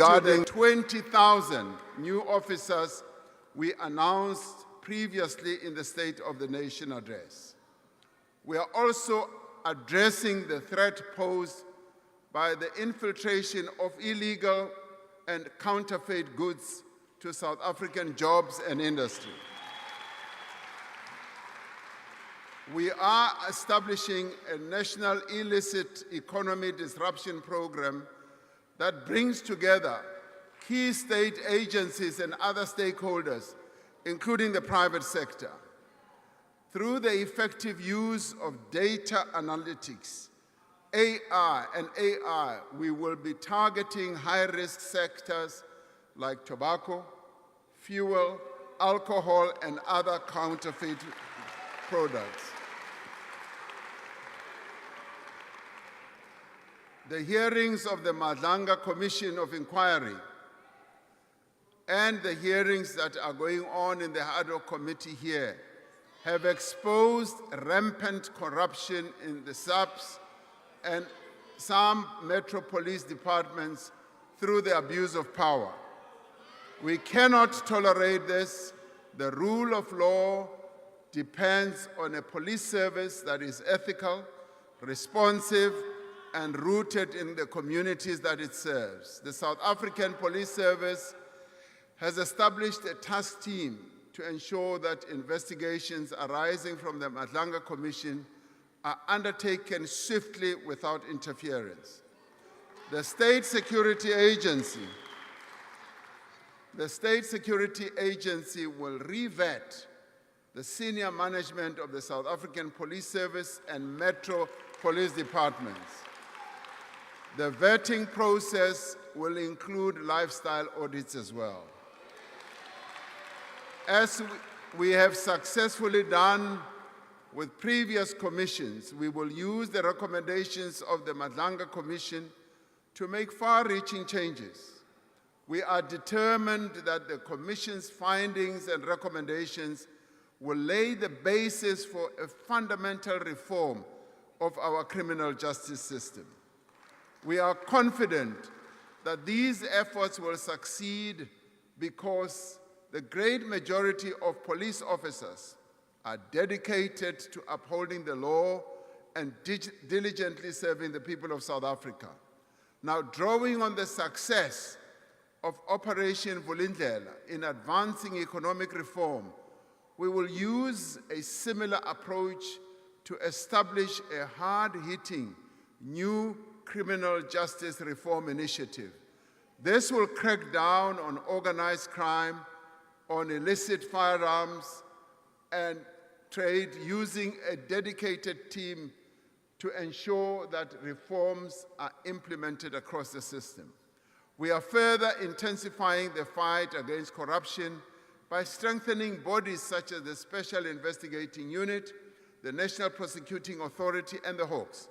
regarding 20,000 new officers we announced previously in the State of the Nation address. We are also addressing the threat posed by the infiltration of illegal and counterfeit goods to South African jobs and industry. We are establishing a national illicit economy disruption program that brings together key state agencies and other stakeholders, including the private sector. Through the effective use of data analytics, AI, we will be targeting high-risk sectors like tobacco, fuel, alcohol, and other counterfeit products. The hearings of the Madlanga Commission of Inquiry and the hearings that are going on in the ad hoc committee here have exposed rampant corruption in the SAPS and some metro police departments through the abuse of power. We cannot tolerate this. The rule of law depends on a police service that is ethical, responsive, and rooted in the communities that it serves. The South African Police Service has established a task team to ensure that investigations arising from the Madlanga Commission are undertaken swiftly without interference. The State Security Agency will re-vet the senior management of the South African Police Service and Metro Police Departments. The vetting process will include lifestyle audits as well. As we have successfully done with previous commissions, we will use the recommendations of the Madlanga Commission to make far-reaching changes. We are determined that the Commission's findings and recommendations will lay the basis for a fundamental reform of our criminal justice system. We are confident that these efforts will succeed because the great majority of police officers are dedicated to upholding the law and diligently serving the people of South Africa. Now, drawing on the success of Operation Vulindlela in advancing economic reform, we will use a similar approach to establish a hard-hitting new criminal justice reform initiative. This will crack down on organized crime, on illicit firearms and trade, using a dedicated team to ensure that reforms are implemented across the system. We are further intensifying the fight against corruption by strengthening bodies such as the Special Investigating Unit, the National Prosecuting Authority, and the Hawks.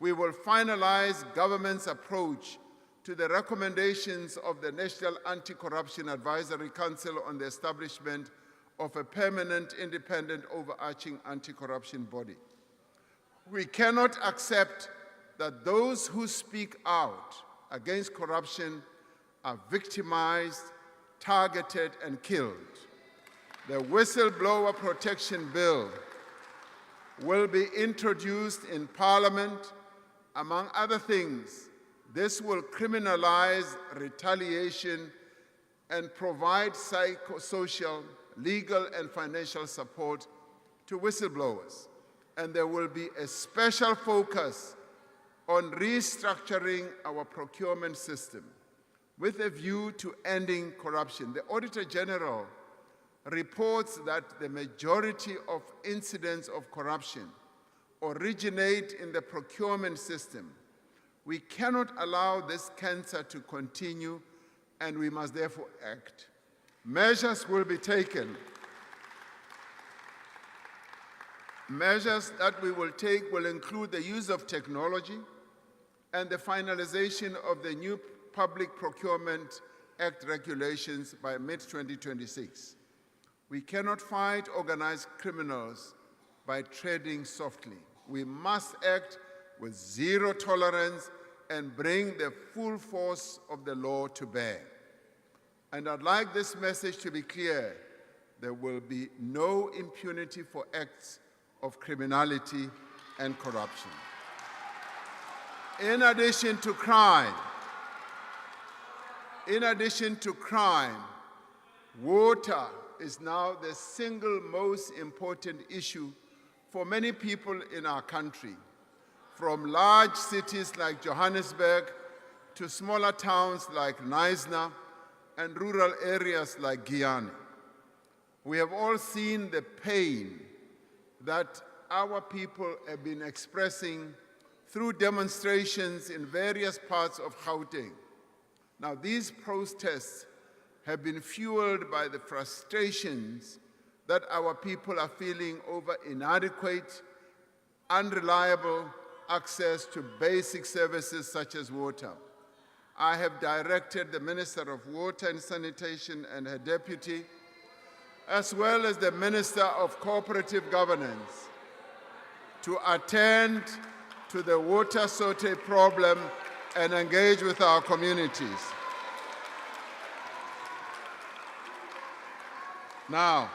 We will finalize government's approach to the recommendations of the National Anti-Corruption Advisory Council on the establishment of a permanent, independent, overarching anti-corruption body. We cannot accept that those who speak out against corruption are victimized, targeted, and killed. The Whistleblower Protection Bill will be introduced in Parliament. Among other things, this will criminalize retaliation and provide psychosocial, legal, and financial support to whistleblowers. And there will be a special focus on restructuring our procurement system with a view to ending corruption. The Auditor General reports that the majority of incidents of corruption originate in the procurement system. We cannot allow this cancer to continue, and we must therefore act. Measures will be taken. Measures that we will take will include the use of technology and the finalization of the new Public Procurement Act regulations by mid-2026. We cannot fight organized criminals by treading softly. We must act with zero tolerance and bring the full force of the law to bear. And I'd like this message to be clear: there will be no impunity for acts of criminality and corruption. In addition to crime, water is now the single most important issue for many people in our country, from large cities like Johannesburg to smaller towns like Knysna and rural areas like Giyani. We have all seen the pain that our people have been expressing through demonstrations in various parts of Gauteng. Now, these protests have been fueled by the frustrations that our people are feeling over inadequate, unreliable access to basic services such as water. I have directed the Minister of Water and Sanitation and her deputy, as well as the Minister of Cooperative Governance, to attend to the water shortage problem and engage with our communities. Now,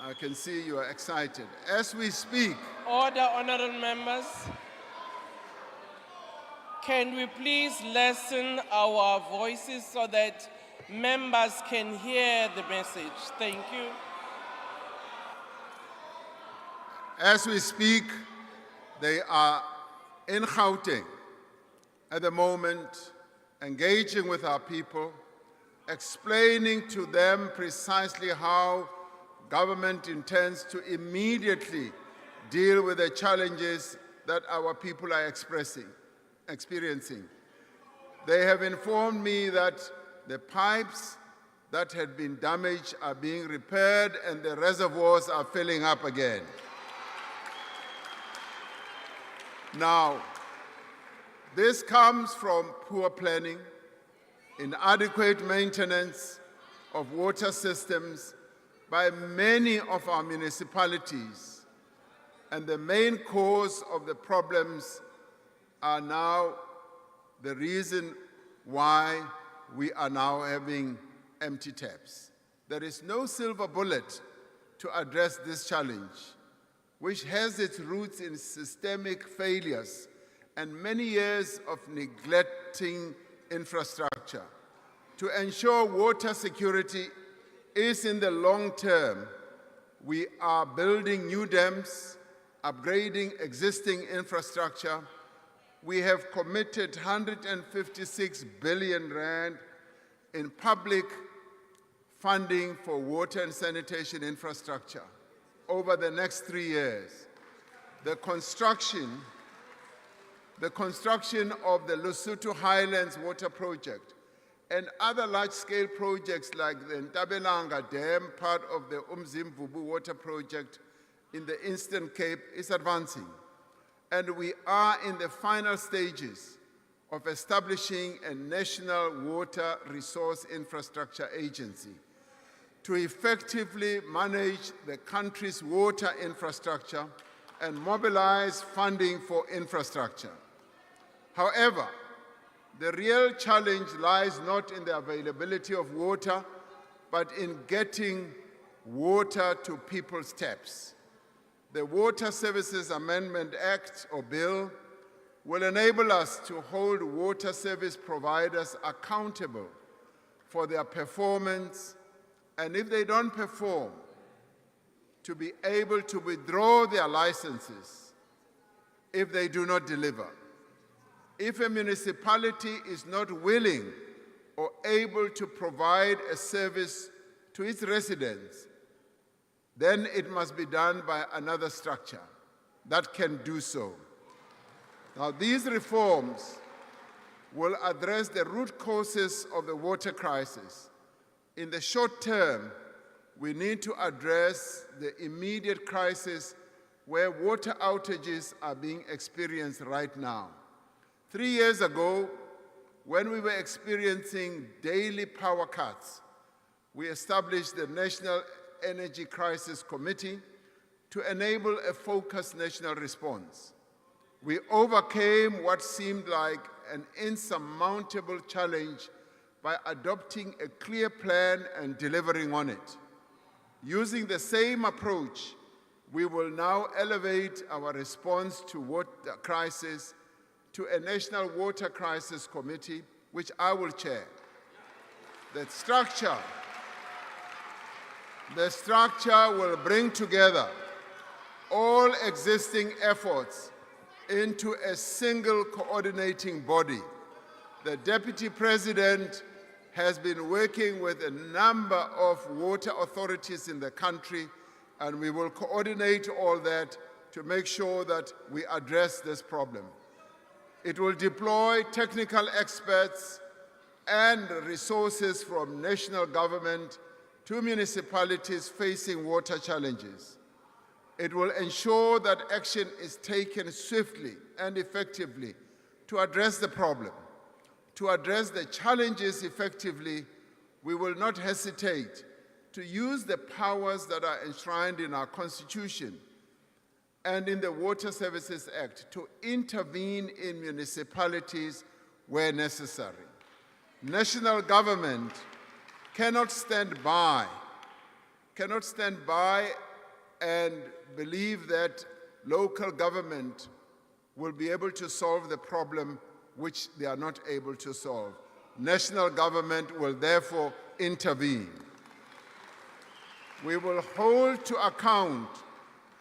I can see you are excited. As we speak, Order, honorable members. Can we please lessen our voices so that members can hear the message? Thank you. as we speak, they are in Gauteng at the moment, engaging with our people, explaining to them precisely how government intends to immediately deal with the challenges that our people are experiencing. They have informed me that the pipes that had been damaged are being repaired and the reservoirs are filling up again. Now, this comes from poor planning, inadequate maintenance of water systems by many of our municipalities, and the main cause of the problems are now the reason why we are now having empty taps. There is no silver bullet to address this challenge, which has its roots in systemic failures and many years of neglecting infrastructure. To ensure water security is in the long term, we are building new dams, upgrading existing infrastructure. We have committed 156 billion rand in public funding for water and sanitation infrastructure over the next 3 years. The construction of the Lesotho Highlands Water Project and other large-scale projects like the Ntabelanga Dam, part of the Umzimvubu Water Project in the Eastern Cape, is advancing. And we are in the final stages of establishing a national water resource infrastructure agency to effectively manage the country's water infrastructure and mobilize funding for infrastructure. However, the real challenge lies not in the availability of water, but in getting water to people's taps. The Water Services Amendment Act, or bill, will enable us to hold water service providers accountable for their performance, and if they don't perform, to be able to withdraw their licenses if they do not deliver. If a municipality is not willing or able to provide a service to its residents, then it must be done by another structure that can do so. Now, these reforms will address the root causes of the water crisis. In the short term, we need to address the immediate crisis where water outages are being experienced right now. 3 years ago, when we were experiencing daily power cuts, we established the National Energy Crisis Committee to enable a focused national response. We overcame what seemed like an insurmountable challenge by adopting a clear plan and delivering on it. Using the same approach, we will now elevate our response to water crisis to a National Water Crisis Committee, which I will chair. The structure will bring together all existing efforts into a single coordinating body. The Deputy President has been working with a number of water authorities in the country, and we will coordinate all that to make sure that we address this problem. It will deploy technical experts and resources from national government to municipalities facing water challenges. It will ensure that action is taken swiftly and effectively to address the problem. To address the challenges effectively, we will not hesitate to use the powers that are enshrined in our Constitution and in the Water Services Act to intervene in municipalities where necessary. National government cannot stand by and believe that local government will be able to solve the problem which they are not able to solve. National government will therefore intervene. We will hold to account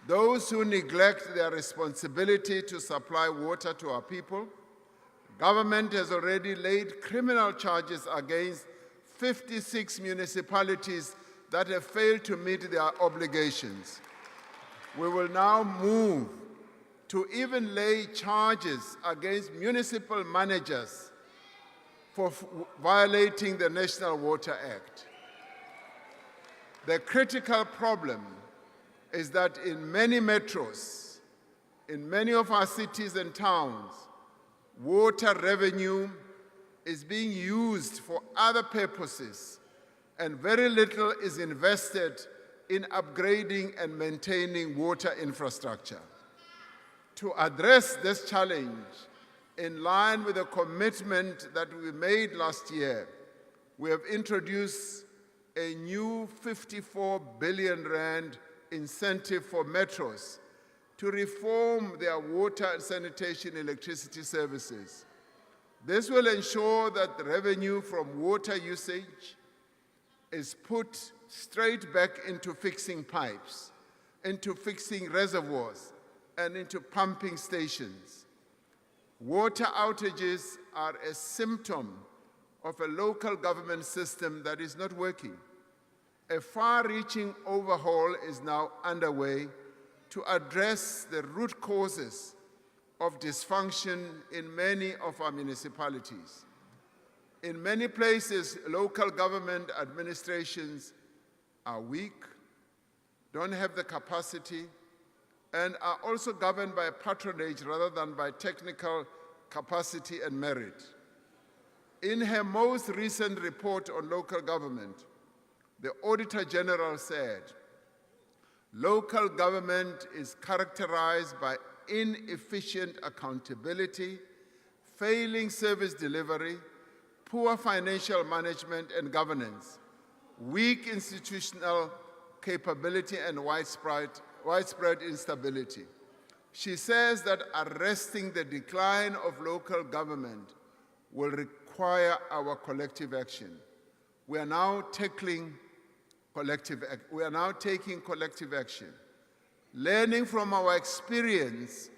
those who neglect their responsibility to supply water to our people. Government has already laid criminal charges against 56 municipalities that have failed to meet their obligations. We will now move to even lay charges against municipal managers for violating the National Water Act. The critical problem is that in many metros, in many of our cities and towns, water revenue is being used for other purposes, and very little is invested in upgrading and maintaining water infrastructure. To address this challenge, in line with the commitment that we made last year, we have introduced a new 54 billion rand incentive for metros to reform their water and sanitation electricity services. This will ensure that the revenue from water usage is put straight back into fixing pipes, into fixing reservoirs, and into pumping stations. Water outages are a symptom of a local government system that is not working. A far-reaching overhaul is now underway to address the root causes of dysfunction in many of our municipalities. In many places, local government administrations are weak, don't have the capacity, and are also governed by patronage rather than by technical capacity and merit. In her most recent report on local government, the Auditor General said, local government is characterized by inefficient accountability, failing service delivery, poor financial management and governance, weak institutional capability, and widespread instability. She says that arresting the decline of local government will require our collective action. We are now taking collective action. Learning from our experience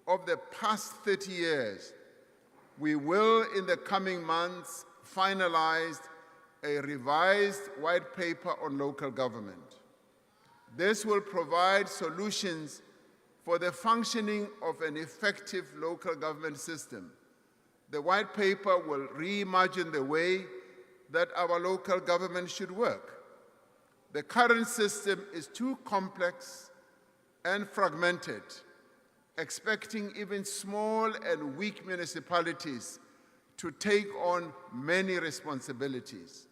of the past 30 years, we will, in the coming months, finalize a revised white paper on local government. This will provide solutions for the functioning of an effective local government system. The white paper will reimagine the way that our local government should work. The current system is too complex and fragmented, expecting even small and weak municipalities to take on many responsibilities.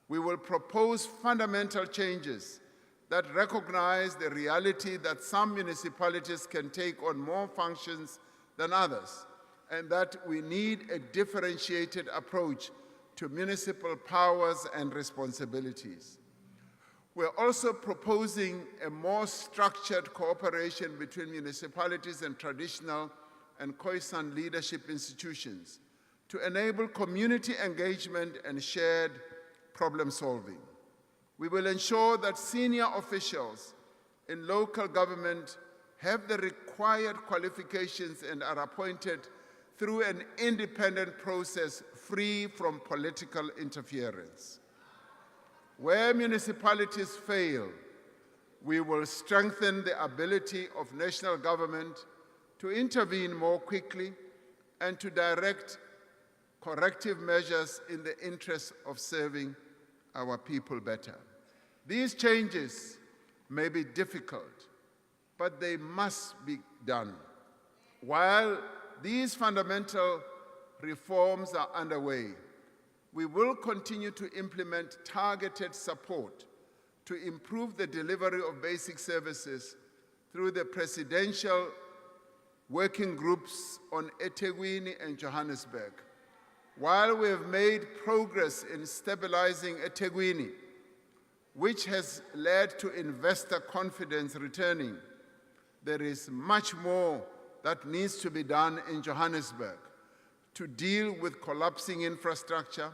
We will propose fundamental changes that recognize the reality that some municipalities can take on more functions than others, and that we need a differentiated approach to municipal powers and responsibilities. We're also proposing a more structured cooperation between municipalities and traditional and Khoisan leadership institutions to enable community engagement and shared problem solving. We will ensure that senior officials in local government have the required qualifications and are appointed through an independent process free from political interference. Where municipalities fail, we will strengthen the ability of national government to intervene more quickly and to direct corrective measures in the interest of serving our people better. These changes may be difficult, but they must be done. While these fundamental reforms are underway, we will continue to implement targeted support to improve the delivery of basic services through the presidential working groups on eThekwini and Johannesburg. While we have made progress in stabilizing eThekwini, which has led to investor confidence returning, there is much more that needs to be done in Johannesburg to deal with collapsing infrastructure,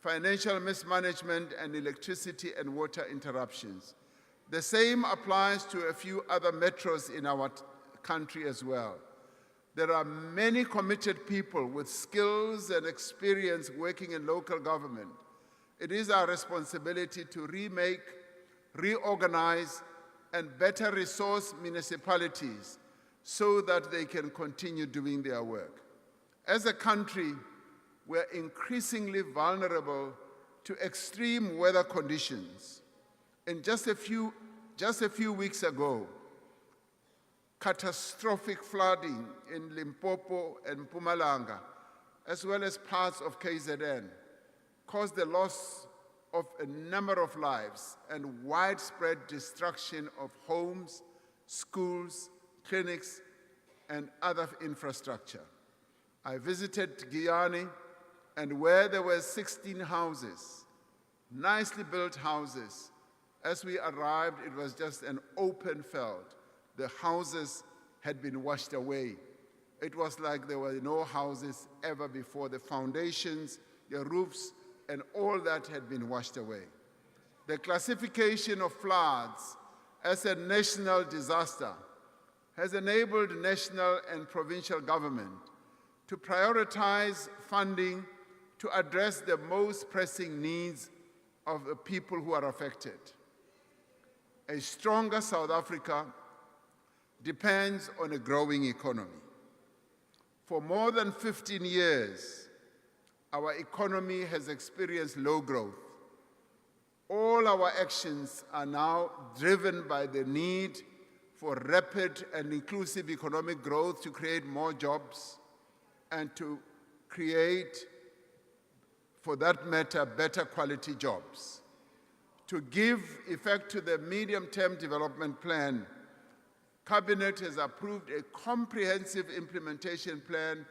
financial mismanagement, and electricity and water interruptions. The same applies to a few other metros in our country as well. There are many committed people with skills and experience working in local government. It is our responsibility to remake, reorganize, and better resource municipalities so that they can continue doing their work. As a country, we're increasingly vulnerable to extreme weather conditions. And just a few weeks ago, catastrophic flooding in Limpopo and Mpumalanga, as well as parts of KZN, caused the loss of a number of lives and widespread destruction of homes, schools, clinics, and other infrastructure. I visited Giyani, and where there were 16 houses, nicely built houses, as we arrived, it was just an open field. The houses had been washed away. It was like there were no houses ever before. The foundations, the roofs, and all that had been washed away. The classification of floods as a national disaster has enabled national and provincial government to prioritize funding to address the most pressing needs of the people who are affected. A stronger South Africa depends on a growing economy. For more than 15 years, our economy has experienced low growth. All our actions are now driven by the need for rapid and inclusive economic growth to create more jobs and to create, for that matter, better quality jobs. To give effect to the medium-term development plan, Cabinet has approved a comprehensive implementation plan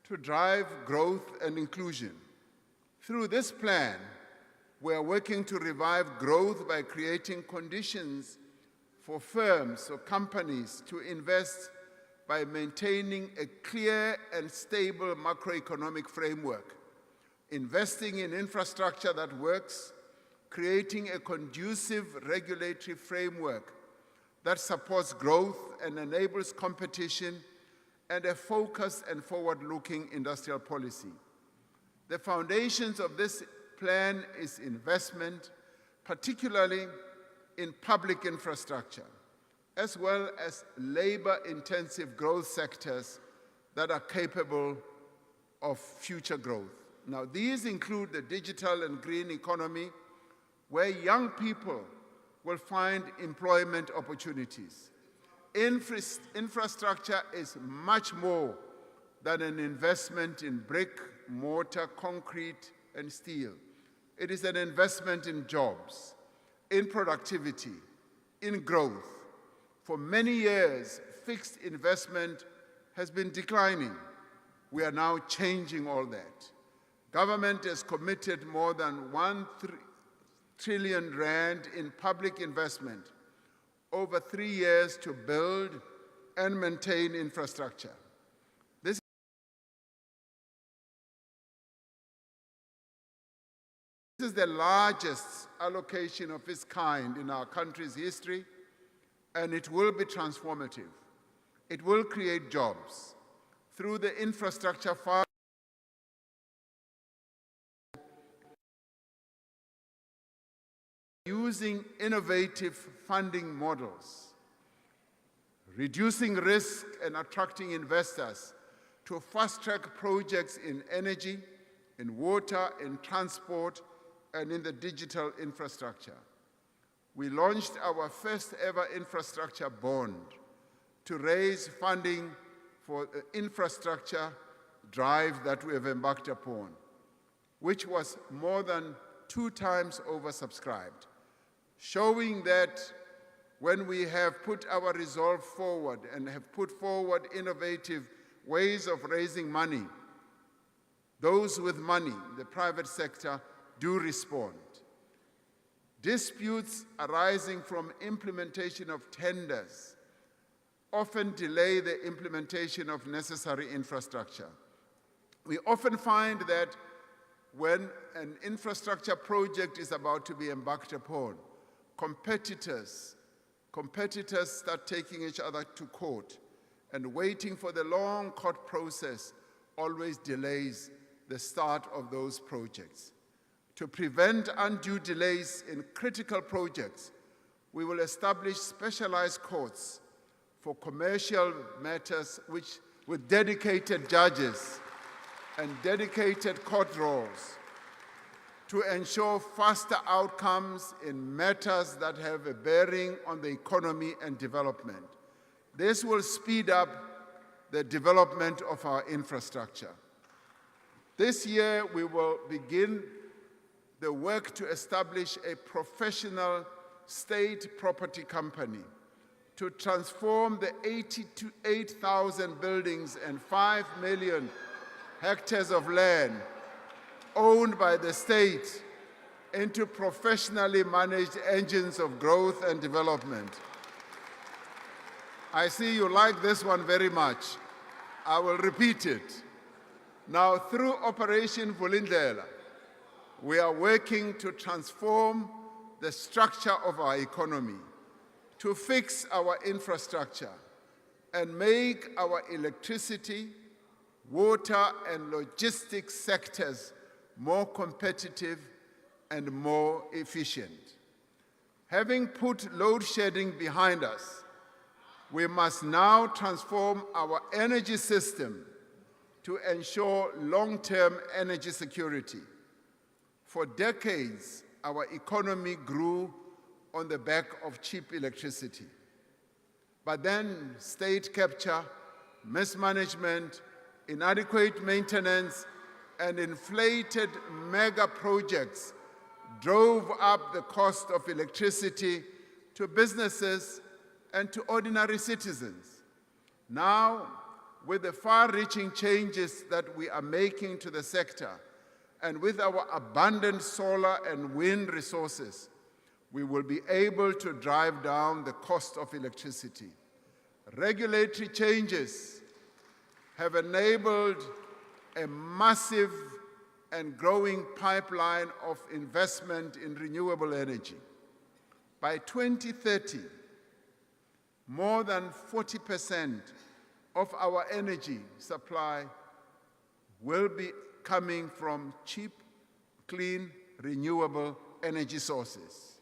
to drive growth and inclusion. Through this plan, we are working to revive growth by creating conditions for firms or companies to invest by maintaining a clear and stable macroeconomic framework, investing in infrastructure that works, creating a conducive regulatory framework that supports growth and enables competition, and a focused and forward-looking industrial policy. The foundations of this plan is investment, particularly in public infrastructure, as well as labor-intensive growth sectors that are capable of future growth. Now, these include the digital and green economy, where young people will find employment opportunities. Infrastructure is much more than an investment in brick, mortar, concrete, and steel. It is an investment in jobs, in productivity, in growth. For many years, fixed investment has been declining. We are now changing all that. Government has committed more than 1 trillion rand in public investment over 3 years to build and maintain infrastructure. This is the largest allocation of its kind in our country's history, and it will be transformative. It will create jobs through the infrastructure fund. Using innovative funding models, reducing risk and attracting investors to fast-track projects in energy, in water, in transport, and in the digital infrastructure. We launched our first ever infrastructure bond to raise funding for the infrastructure drive that we have embarked upon, which was more than 2 times oversubscribed, showing that when we have put our resolve forward and have put forward innovative ways of raising money, those with money, the private sector, do respond. Disputes arising from implementation of tenders often delay the implementation of necessary infrastructure. We often find that when an infrastructure project is about to be embarked upon, competitors start taking each other to court, and waiting for the long court process always delays the start of those projects. To prevent undue delays in critical projects, we will establish specialized courts for commercial matters with dedicated judges and dedicated court roles to ensure faster outcomes in matters that have a bearing on the economy and development. This will speed up the development of our infrastructure. This year, we will begin the work to establish a professional state property company to transform the 88,000 buildings and 5 million hectares of land owned by the state into professionally managed engines of growth and development. I see you like this one very much. I will repeat it. Now, through Operation Vulindlela, we are working to transform the structure of our economy, to fix our infrastructure, and make our electricity, water, and logistics sectors more competitive and more efficient. Having put load shedding behind us, we must now transform our energy system to ensure long-term energy security. For decades, our economy grew on the back of cheap electricity. But then state capture, mismanagement, inadequate maintenance, and inflated mega projects drove up the cost of electricity to businesses and to ordinary citizens. Now, with the far-reaching changes that we are making to the sector, and with our abundant solar and wind resources, we will be able to drive down the cost of electricity. Regulatory changes have enabled a massive and growing pipeline of investment in renewable energy. By 2030, more than 40% of our energy supply will be coming from cheap, clean, renewable energy sources.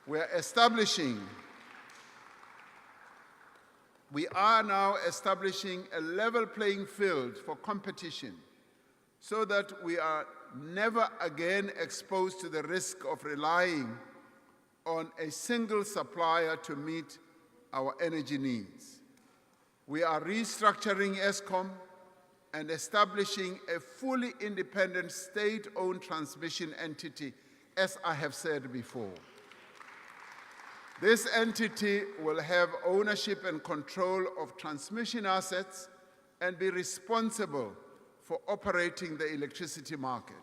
We are now establishing a level playing field for competition so that we are never again exposed to the risk of relying on a single supplier to meet our energy needs. We are restructuring Eskom and establishing a fully independent state-owned transmission entity, as I have said before. This entity will have ownership and control of transmission assets and be responsible for operating the electricity market.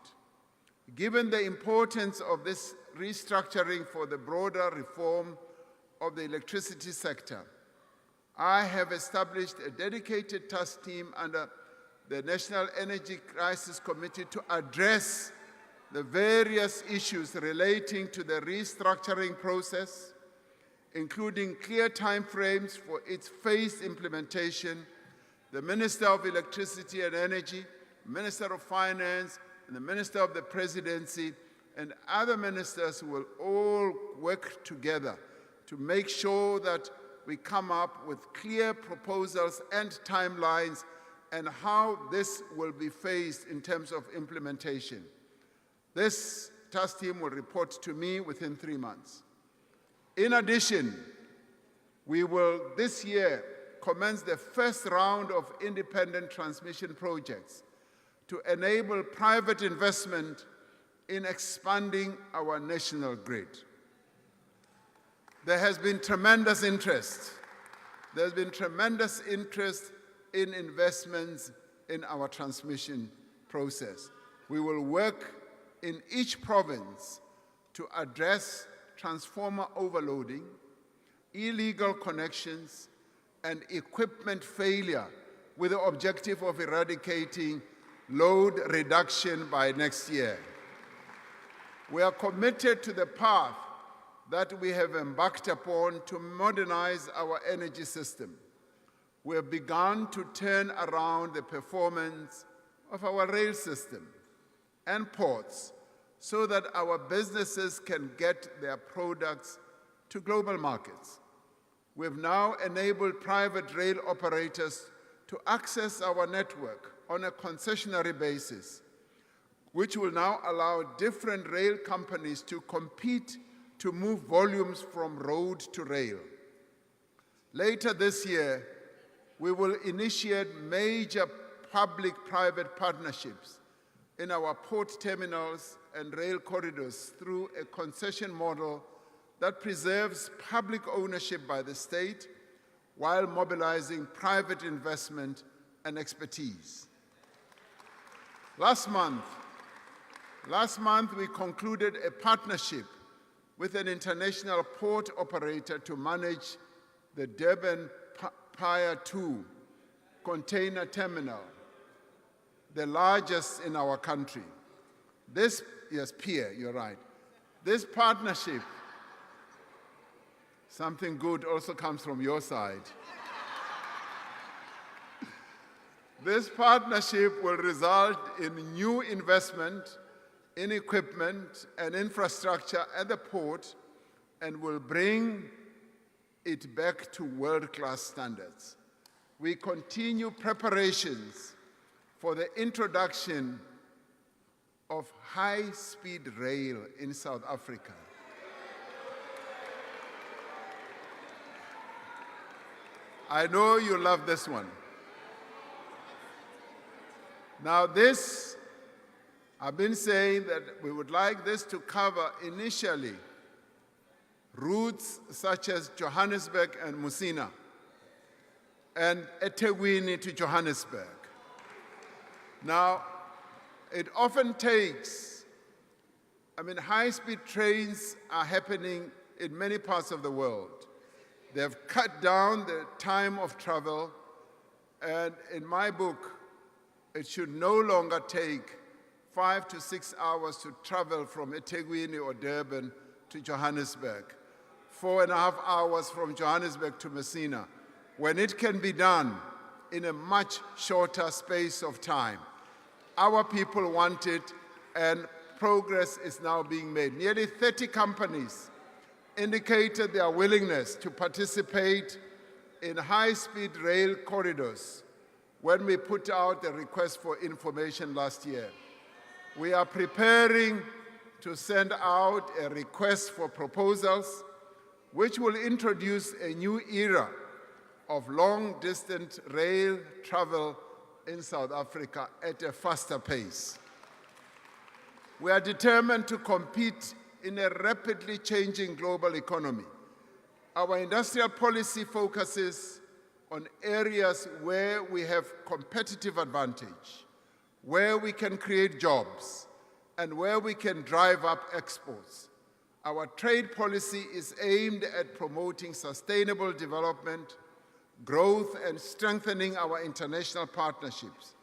Given the importance of this restructuring for the broader reform of the electricity sector, I have established a dedicated task team under the National Energy Crisis Committee to address the various issues relating to the restructuring process, including clear timeframes for its phased implementation. The Minister of Electricity and Energy, Minister of Finance, and the Minister of the Presidency, and other ministers will all work together to make sure that we come up with clear proposals and timelines and how this will be phased in terms of implementation. This task team will report to me within 3 months. In addition, we will this year commence the first round of independent transmission projects to enable private investment in expanding our national grid. There has been tremendous interest. There's been tremendous interest in investments in our transmission process. We will work in each province to address transformer overloading, illegal connections, and equipment failure with the objective of eradicating load reduction by next year. We are committed to the path that we have embarked upon to modernize our energy system. We have begun to turn around the performance of our rail system and ports so that our businesses can get their products to global markets. We have now enabled private rail operators to access our network on a concessionary basis, which will now allow different rail companies to compete to move volumes from road to rail. Later this year, we will initiate major public-private partnerships in our port terminals and rail corridors through a concession model that preserves public ownership by the state while mobilizing private investment and expertise. Last month, we concluded a partnership with an international port operator to manage the Durban Pier 2 container terminal, the largest in our country. Pier, you're right. This partnership, something good also comes from your side. This partnership will result in new investment in equipment and infrastructure at the port and will bring it back to world-class standards. We continue preparations for the introduction of high-speed rail in South Africa. I know you love this one. Now I've been saying that we would like this to cover initially routes such as Johannesburg and Musina and eThekwini to Johannesburg. Now, it often takes, high-speed trains are happening in many parts of the world. They have cut down the time of travel, and in my book, it should no longer take 5 to 6 hours to travel from eThekwini or Durban to Johannesburg, 4.5 hours from Johannesburg to Messina, when it can be done in a much shorter space of time. Our people want it, and progress is now being made. Nearly 30 companies indicated their willingness to participate in high-speed rail corridors when we put out the request for information last year. We are preparing to send out a request for proposals which will introduce a new era of long-distance rail travel in South Africa at a faster pace. We are determined to compete in a rapidly changing global economy. Our industrial policy focuses on areas where we have competitive advantage, where we can create jobs, and where we can drive up exports. Our trade policy is aimed at promoting sustainable development, growth, and strengthening our international partnerships.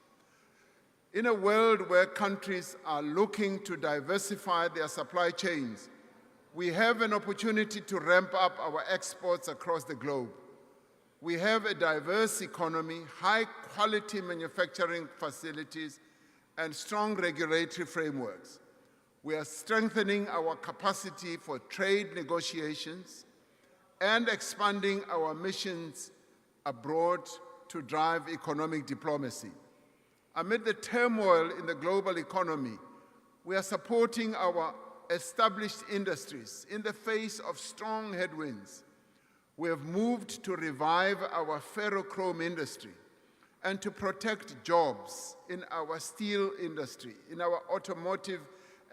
In a world where countries are looking to diversify their supply chains, we have an opportunity to ramp up our exports across the globe. We have a diverse economy, high-quality manufacturing facilities, and strong regulatory frameworks. We are strengthening our capacity for trade negotiations and expanding our missions abroad to drive economic diplomacy. Amid the turmoil in the global economy, we are supporting our established industries in the face of strong headwinds. We have moved to revive our ferrochrome industry and to protect jobs in our steel industry, in our automotive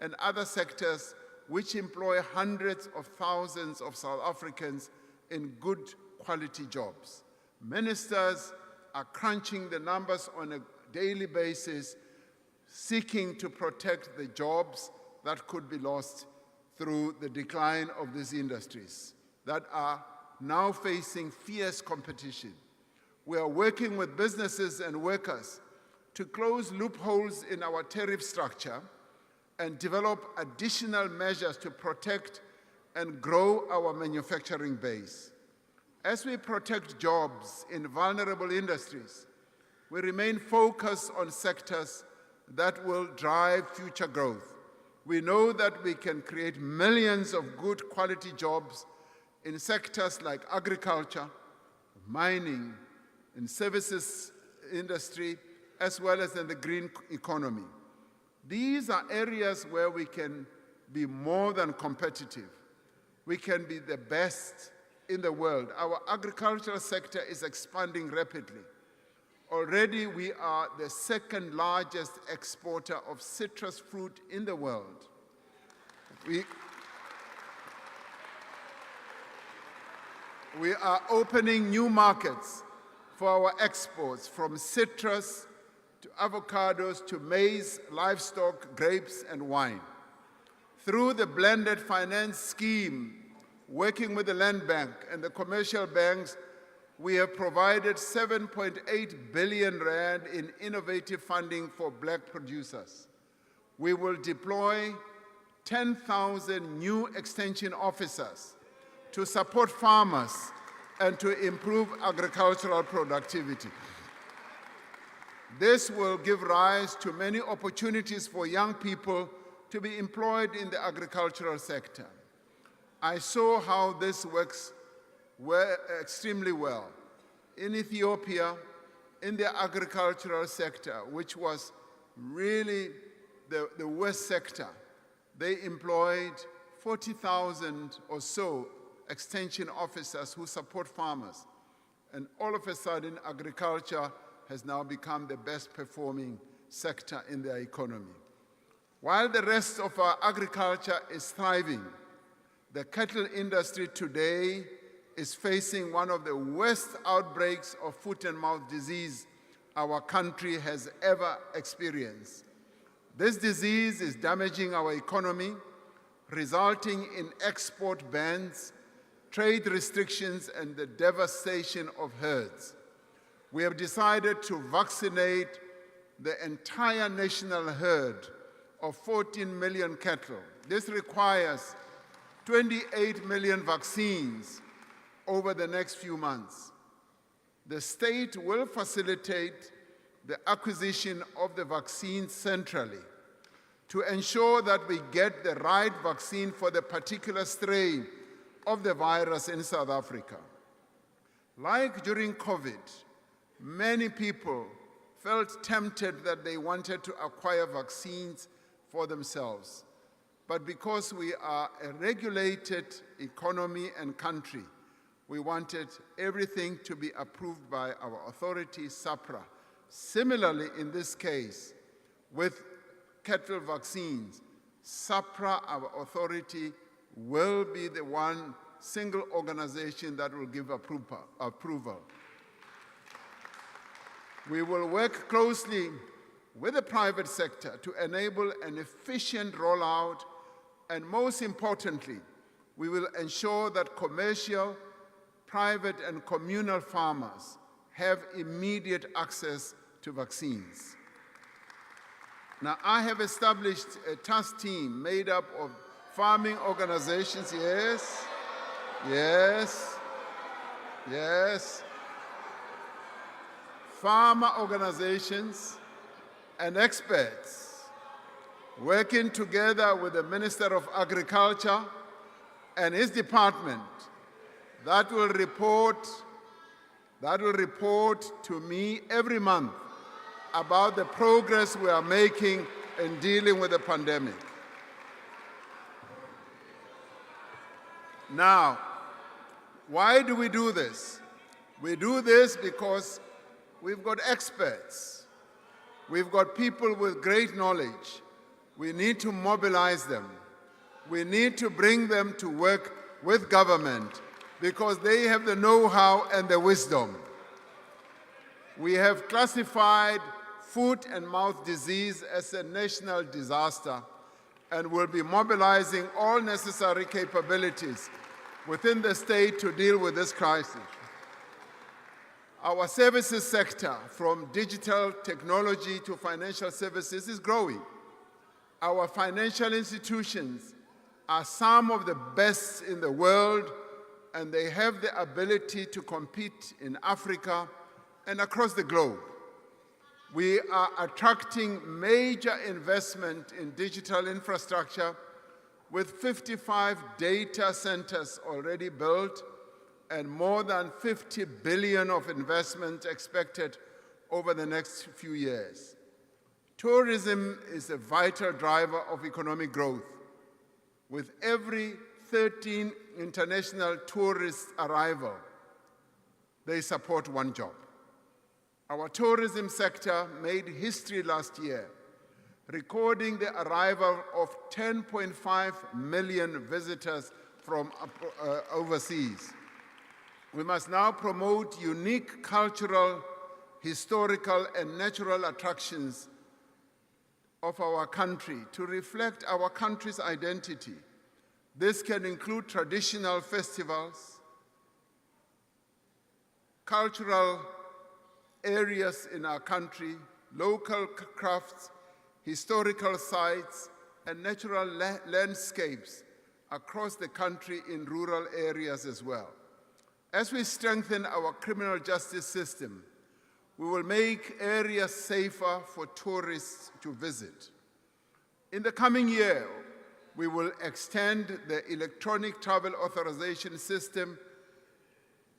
and other sectors which employ hundreds of thousands of South Africans in good quality jobs. Ministers are crunching the numbers on a daily basis, seeking to protect the jobs that could be lost through the decline of these industries that are now facing fierce competition. We are working with businesses and workers to close loopholes in our tariff structure and develop additional measures to protect and grow our manufacturing base. As we protect jobs in vulnerable industries, we remain focused on sectors that will drive future growth. We know that we can create millions of good quality jobs in sectors like agriculture, mining, and services industry, as well as in the green economy. These are areas where we can be more than competitive. We can be the best in the world. Our agricultural sector is expanding rapidly. Already we are the second largest exporter of citrus fruit in the world. We are opening new markets for our exports, from citrus to avocados to maize, livestock, grapes, and wine. Through the blended finance scheme, working with the Land Bank and the commercial banks, we have provided 7.8 billion rand in innovative funding for black producers. We will deploy 10,000 new extension officers to support farmers and to improve agricultural productivity. This will give rise to many opportunities for young people to be employed in the agricultural sector. I saw how this works extremely well in Ethiopia, in the agricultural sector, which was really the worst sector. They employed 40,000 or so extension officers who support farmers. And all of a sudden, agriculture has now become the best performing sector in their economy. While the rest of our agriculture is thriving, the cattle industry today is facing one of the worst outbreaks of foot and mouth disease our country has ever experienced. This disease is damaging our economy, resulting in export bans, trade restrictions, and the devastation of herds. We have decided to vaccinate the entire national herd of 14 million cattle. This requires 28 million vaccines over the next few months. The state will facilitate the acquisition of the vaccines centrally to ensure that we get the right vaccine for the particular strain of the virus in South Africa. Like during COVID, many people felt tempted that they wanted to acquire vaccines for themselves. But because we are a regulated economy and country, we wanted everything to be approved by our authority, SAPRA. Similarly, in this case, with cattle vaccines, SAPRA, our authority, will be the one single organization that will give approval. We will work closely with the private sector to enable an efficient rollout, and most importantly, we will ensure that commercial, private, and communal farmers have immediate access to vaccines. Now, I have established a task team made up of farming organizations, farmer organizations and experts, working together with the Minister of Agriculture and his department that will report to me every month about the progress we are making in dealing with the pandemic. Now, why do we do this? We do this because we've got experts. We've got people with great knowledge. We need to mobilize them. We need to bring them to work with government because they have the know-how and the wisdom. We have classified foot and mouth disease as a national disaster and will be mobilizing all necessary capabilities within the state to deal with this crisis. Our services sector, from digital technology to financial services, is growing. Our financial institutions are some of the best in the world, and they have the ability to compete in Africa and across the globe. We are attracting major investment in digital infrastructure with 55 data centers already built and more than 50 billion of investment expected over the next few years. Tourism is a vital driver of economic growth. With every 13 international tourist arrival, they support one job. Our tourism sector made history last year, recording the arrival of 10.5 million visitors from overseas. We must now promote unique cultural, historical, and natural attractions of our country to reflect our country's identity. This can include traditional festivals, cultural areas in our country, local crafts, historical sites, and natural landscapes across the country in rural areas as well. As we strengthen our criminal justice system, we will make areas safer for tourists to visit. In the coming year, we will extend the electronic travel authorization system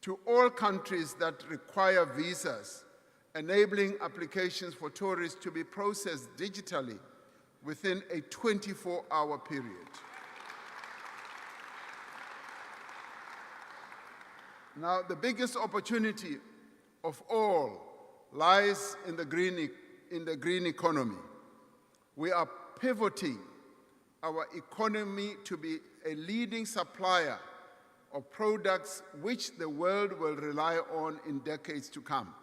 to all countries that require visas, enabling applications for tourists to be processed digitally within a 24-hour period. Now, the biggest opportunity of all lies in the green economy. We are pivoting our economy to be a leading supplier of products which the world will rely on in decades to come.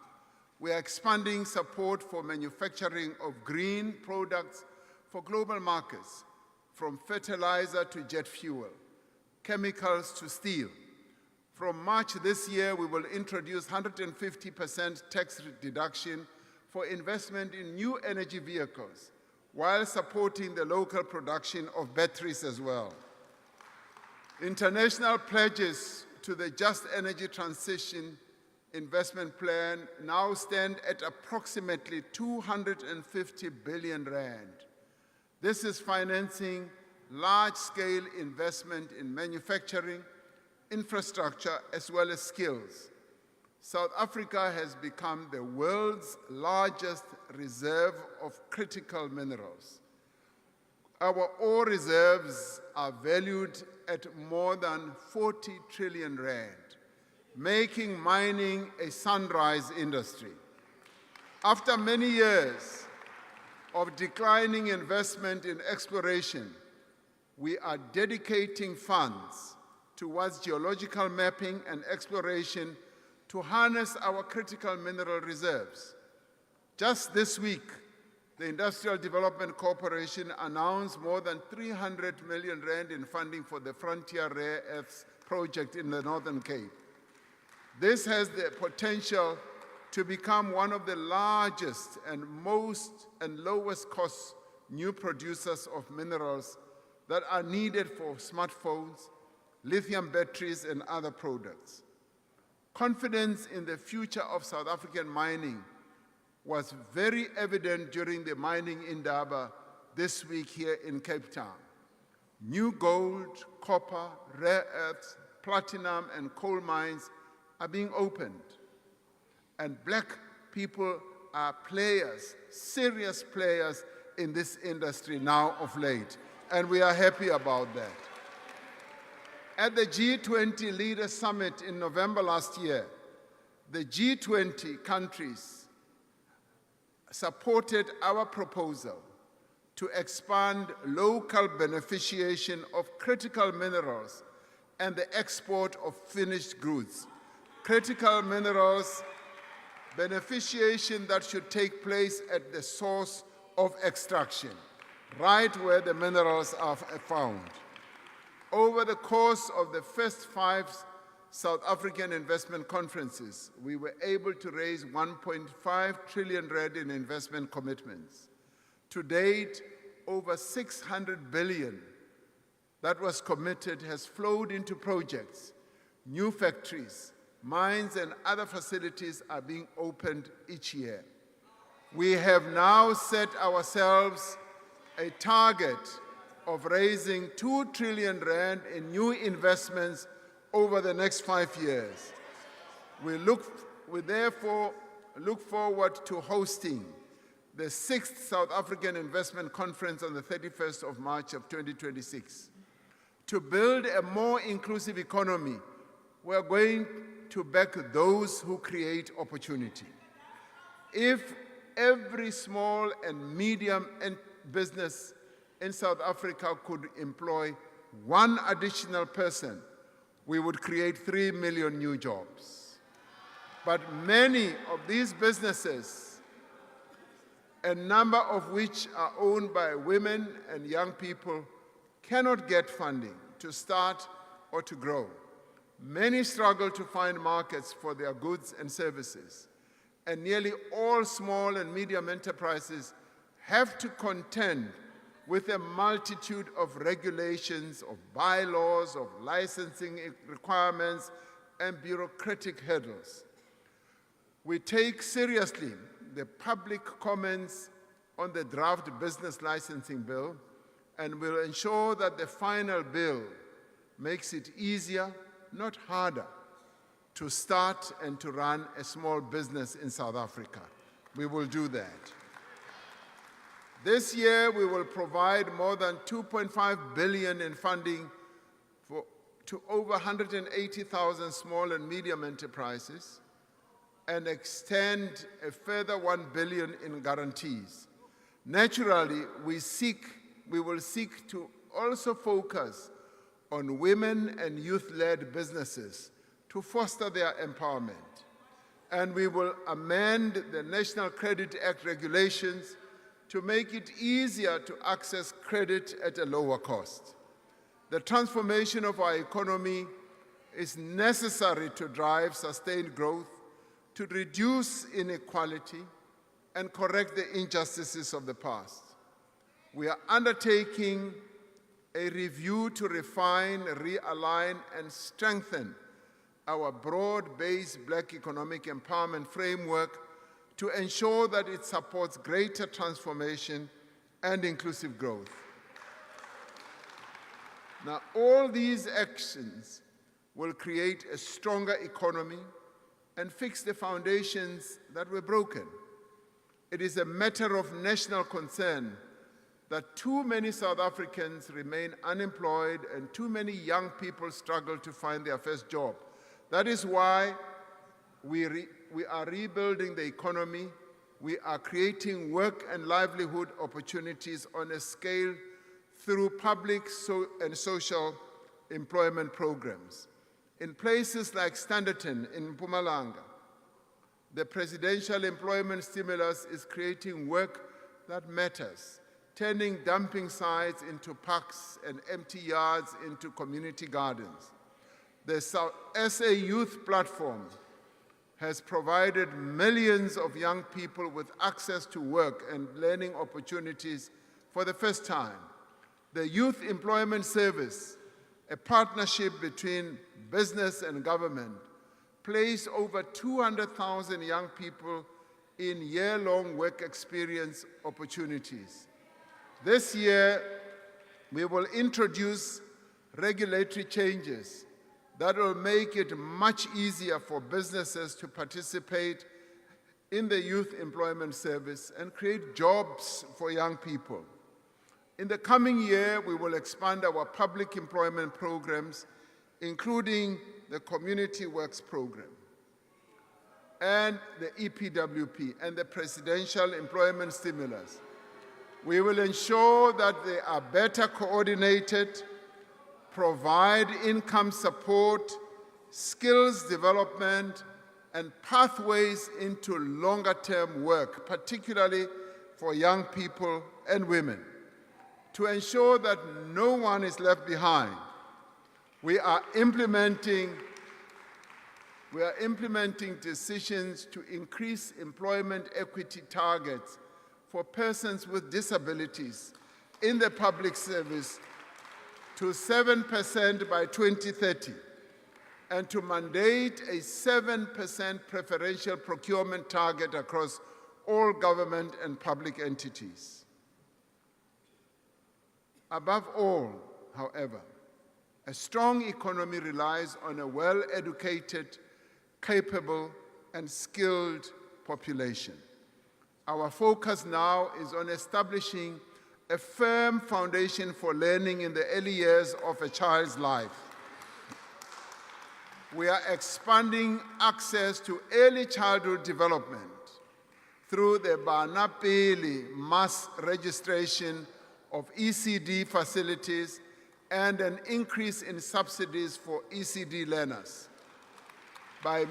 We are expanding support for manufacturing of green products for global markets, from fertilizer to jet fuel, chemicals to steel. From March this year, we will introduce 150% tax deduction for investment in new energy vehicles, while supporting the local production of batteries as well. International pledges to the Just Energy Transition Investment Plan now stand at approximately 250 billion rand. This is financing large-scale investment in manufacturing, infrastructure, as well as skills. South Africa has become the world's largest reserve of critical minerals. Our ore reserves are valued at more than 40 trillion rand, making mining a sunrise industry. After many years of declining investment in exploration, we are dedicating funds towards geological mapping and exploration to harness our critical mineral reserves. Just this week, the Industrial Development Corporation announced more than 300 million rand in funding for the Frontier Rare Earths project in the Northern Cape. This has the potential to become one of the largest and lowest cost new producers of minerals that are needed for smartphones, lithium batteries, and other products. Confidence in the future of South African mining was very evident during the mining indaba this week here in Cape Town. New gold, copper, rare earths, platinum, and coal mines are being opened. And black people are players, serious players in this industry now of late. And we are happy about that. At the G20 Leaders Summit in November last year, the G20 countries supported our proposal to expand local beneficiation of critical minerals and the export of finished goods. Critical minerals beneficiation that should take place at the source of extraction, right where the minerals are found. Over the course of the first 5 South African investment conferences, we were able to raise 1.5 trillion rand in investment commitments. To date, over 600 billion that was committed has flowed into projects. New factories, mines, and other facilities are being opened each year. We have now set ourselves a target of raising 2 trillion rand in new investments over the next 5 years. We therefore look forward to hosting the 6th South African Investment Conference on the 31st of March of 2026. To build a more inclusive economy, we are going to back those who create opportunity. If every small and medium business in South Africa could employ 1 additional person, we would create 3 million new jobs. But many of these businesses, a number of which are owned by women and young people, cannot get funding to start or to grow. Many struggle to find markets for their goods and services, and nearly all small and medium enterprises have to contend with a multitude of regulations, of bylaws, of licensing requirements, and bureaucratic hurdles. We take seriously the public comments on the draft business licensing bill and will ensure that the final bill makes it easier, not harder, to start and to run a small business in South Africa. We will do that. This year, we will provide more than 2.5 billion in funding to over 180,000 small and medium enterprises and extend a further 1 billion in guarantees. Naturally, we will seek to also focus on women and youth-led businesses to foster their empowerment. And we will amend the National Credit Act regulations to make it easier to access credit at a lower cost. The transformation of our economy is necessary to drive sustained growth, to reduce inequality, and correct the injustices of the past. We are undertaking a review to refine, realign, and strengthen our broad-based Black economic empowerment framework to ensure that it supports greater transformation and inclusive growth. Now, all these actions will create a stronger economy and fix the foundations that were broken. It is a matter of national concern that too many South Africans remain unemployed and too many young people struggle to find their first job. That is why we are rebuilding the economy. We are creating work and livelihood opportunities on a scale through public and social employment programs. In places like Standerton in Mpumalanga, The presidential employment stimulus is creating work that matters, turning dumping sites into parks and empty yards into community gardens. The SA Youth Platform has provided millions of young people with access to work and learning opportunities for the first time. The Youth Employment Service, a partnership between business and government, placed over 200,000 young people in year-long work experience opportunities. This year, we will introduce regulatory changes that will make it much easier for businesses to participate in the Youth Employment Service and create jobs for young people. In the coming year, we will expand our public employment programs, including the Community Works Program and the EPWP and the Presidential Employment Stimulus. We will ensure that they are better coordinated, provide income support, skills development, and pathways into longer-term work, particularly for young people and women. To ensure that no one is left behind, we are implementing decisions to increase employment equity targets for persons with disabilities in the public service to 7% by 2030, and to mandate a 7% preferential procurement target across all government and public entities. Above all, however, a strong economy relies on a well-educated, capable, and skilled population. Our focus now is on establishing a firm foundation for learning in the early years of a child's life. We are expanding access to early childhood development through the Bana Pele mass registration of ECD facilities and an increase in subsidies for ECD learners. By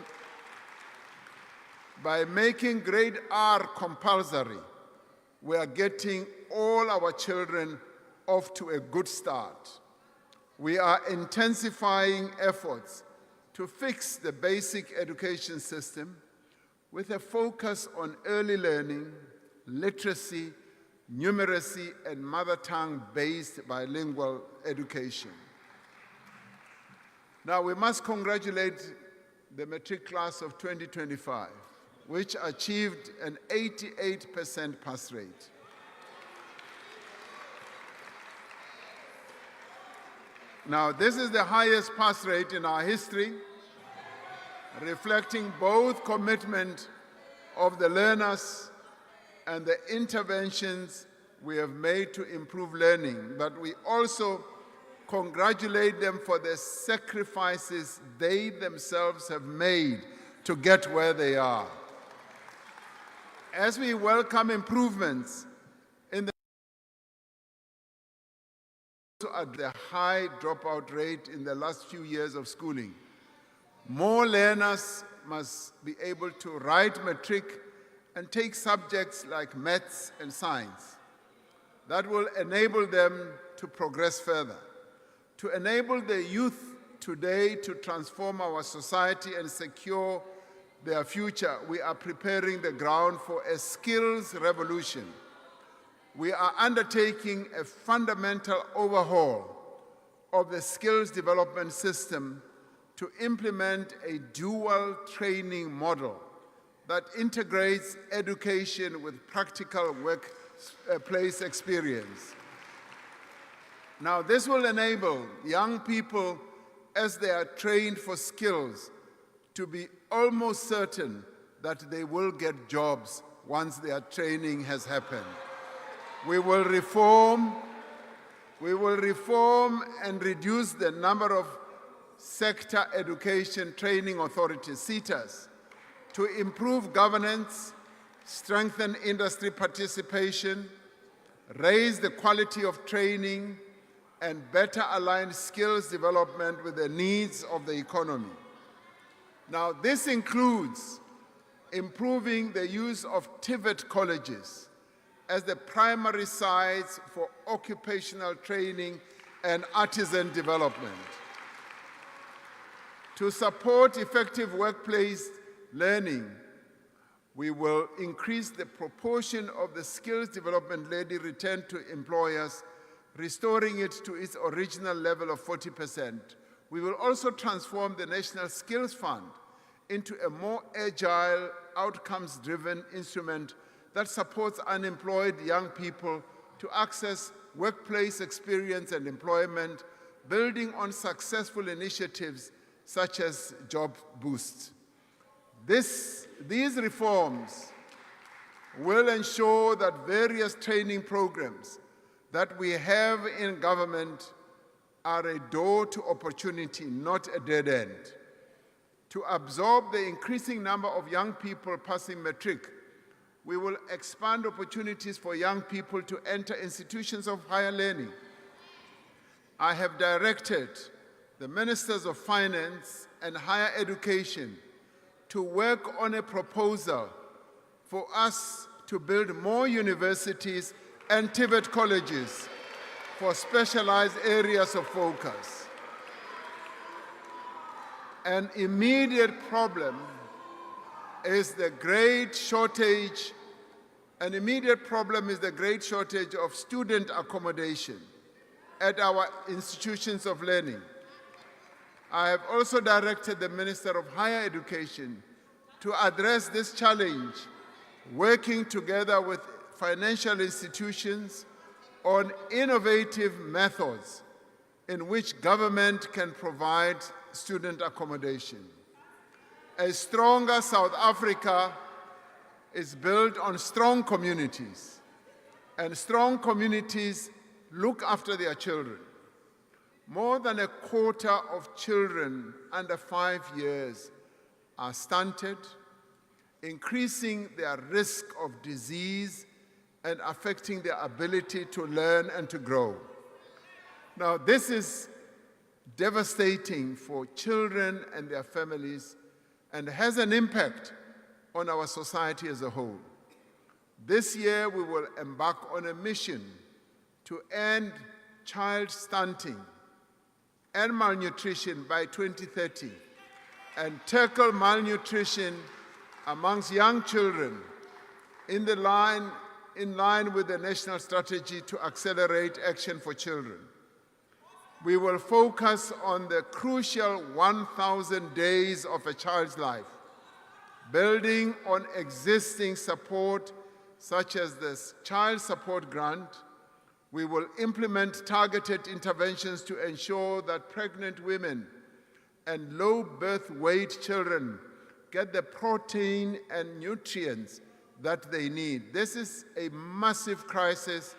making grade R compulsory, we are getting all our children off to a good start. We are intensifying efforts to fix the basic education system with a focus on early learning, literacy, numeracy, and mother tongue-based bilingual education. Now, we must congratulate the matric class of 2025, which achieved an 88% pass rate. Now, this is the highest pass rate in our history, reflecting both commitment of the learners and the interventions we have made to improve learning, but we also congratulate them for the sacrifices they themselves have made to get where they are. As we welcome improvements in the high dropout rate in the last few years of schooling, more learners must be able to write matric and take subjects like maths and science. That will enable them to progress further. To enable the youth today to transform our society and secure their future, we are preparing the ground for a skills revolution. We are undertaking a fundamental overhaul of the skills development system to implement a dual training model that integrates education with practical workplace experience. Now, this will enable young people, as they are trained for skills, to be almost certain that they will get jobs once their training has happened. We will reform and reduce the number of sector education training authorities, SETAs, to improve governance, strengthen industry participation, raise the quality of training, and better align skills development with the needs of the economy. Now, this includes improving the use of TVET colleges as the primary sites for occupational training and artisan development. To support effective workplace learning, we will increase the proportion of the skills development levy returned to employers, restoring it to its original level of 40%. We will also transform the National Skills Fund into a more agile, outcomes-driven instrument that supports unemployed young people to access workplace experience and employment, building on successful initiatives such as Job Boost. These reforms will ensure that various training programs that we have in government are a door to opportunity, not a dead end. To absorb the increasing number of young people passing matric, we will expand opportunities for young people to enter institutions of higher learning. I have directed the Ministers of Finance and Higher Education to work on a proposal for us to build more universities and TVET colleges for specialized areas of focus. An immediate problem is the great shortage of student accommodation at our institutions of learning. I have also directed the Minister of Higher Education to address this challenge, working together with financial institutions on innovative methods in which government can provide student accommodation. A stronger South Africa is built on strong communities, and strong communities look after their children. More than a quarter of children under 5 years are stunted, increasing their risk of disease and affecting their ability to learn and to grow. Now, this is devastating for children and their families and has an impact on our society as a whole. This year, we will embark on a mission to end child stunting and malnutrition by 2030 and tackle malnutrition amongst young children in line with the national strategy to accelerate action for children. We will focus on the crucial 1,000 days of a child's life, building on existing support such as the Child Support Grant. We will implement targeted interventions to ensure that pregnant women and low birth weight children get the protein and nutrients that they need. This is a massive crisis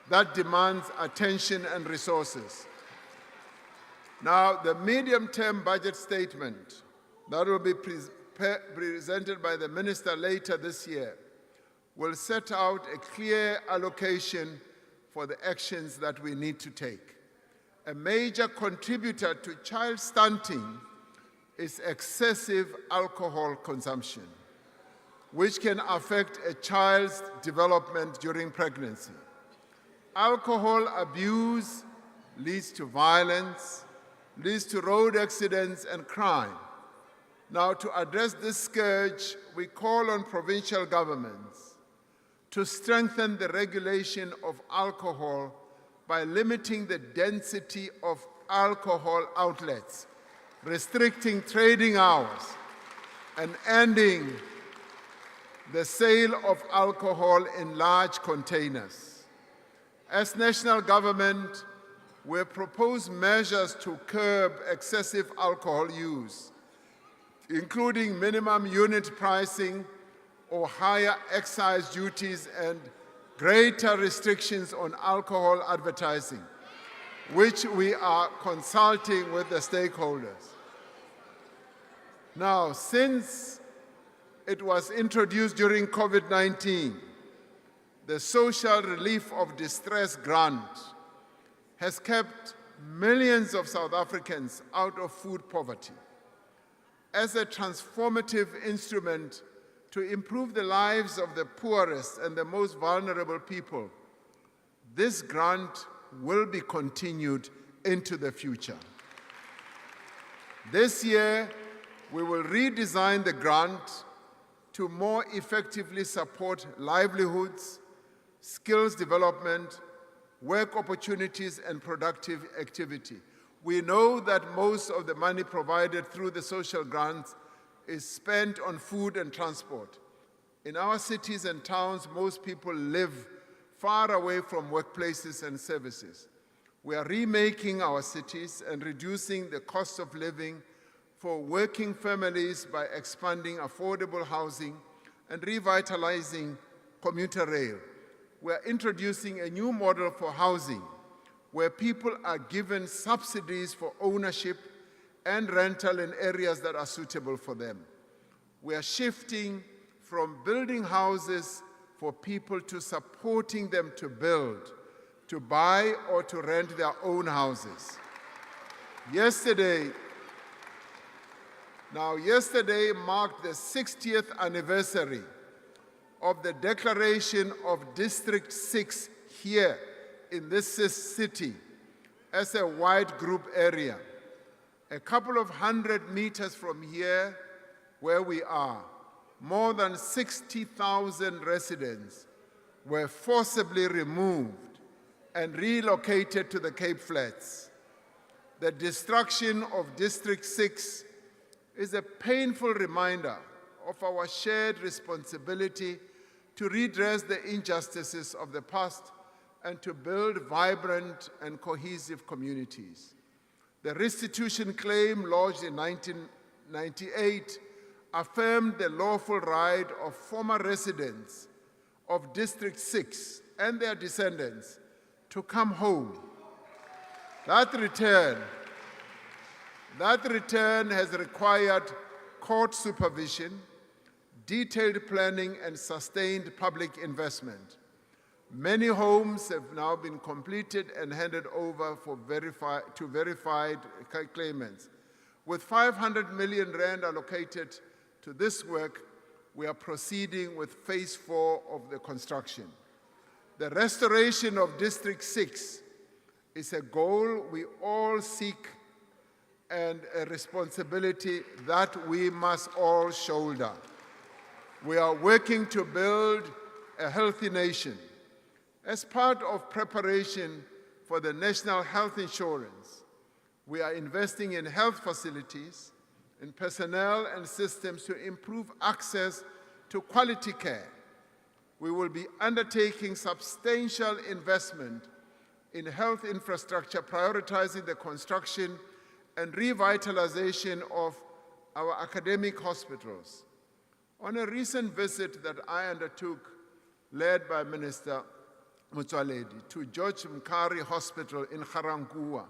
that demands attention and resources. Now, the medium-term budget statement that will be presented by the minister later this year will set out a clear allocation for the actions that we need to take. A major contributor to child stunting is excessive alcohol consumption, which can affect a child's development during pregnancy. Alcohol abuse leads to violence, leads to road accidents and crime. Now, to address this scourge, we call on provincial governments to strengthen the regulation of alcohol by limiting the density of alcohol outlets, restricting trading hours, and ending the sale of alcohol in large containers. As national government, we propose measures to curb excessive alcohol use, including minimum unit pricing or higher excise duties and greater restrictions on alcohol advertising, which we are consulting with the stakeholders. Now, since it was introduced during COVID-19, the Social Relief of Distress Grant has kept millions of South Africans out of food poverty. As a transformative instrument, to improve the lives of the poorest and the most vulnerable people, this grant will be continued into the future. This year, we will redesign the grant to more effectively support livelihoods, skills development, work opportunities, and productive activity. We know that most of the money provided through the social grants is spent on food and transport. In our cities and towns, most people live far away from workplaces and services. We are remaking our cities and reducing the cost of living for working families by expanding affordable housing and revitalizing commuter rail. We are introducing a new model for housing where people are given subsidies for ownership and rental in areas that are suitable for them. We are shifting from building houses for people to supporting them to build, to buy or to rent their own houses. Yesterday marked the 60th anniversary of the declaration of District 6 here in this city as a wide group area. A couple of 100 meters from here where we are, more than 60,000 residents were forcibly removed and relocated to the Cape Flats. The destruction of District 6 is a painful reminder of our shared responsibility to redress the injustices of the past and to build vibrant and cohesive communities. The restitution claim lodged in 1998 affirmed the lawful right of former residents of District 6 and their descendants to come home. That return has required court supervision, detailed planning, and sustained public investment. Many homes have now been completed and handed over to verified claimants. With 500 million rand allocated to this work, we are proceeding with phase 4 of the construction. The restoration of District 6 is a goal we all seek and a responsibility that we must all shoulder. We are working to build a healthy nation. As part of preparation for the National Health Insurance, we are investing in health facilities, in personnel and systems to improve access to quality care. We will be undertaking substantial investment in health infrastructure, prioritizing the construction and revitalization of our academic hospitals. On a recent visit that I undertook, led by Minister Motsoaledi, to George Mkhari Hospital in Ga-Rankuwa,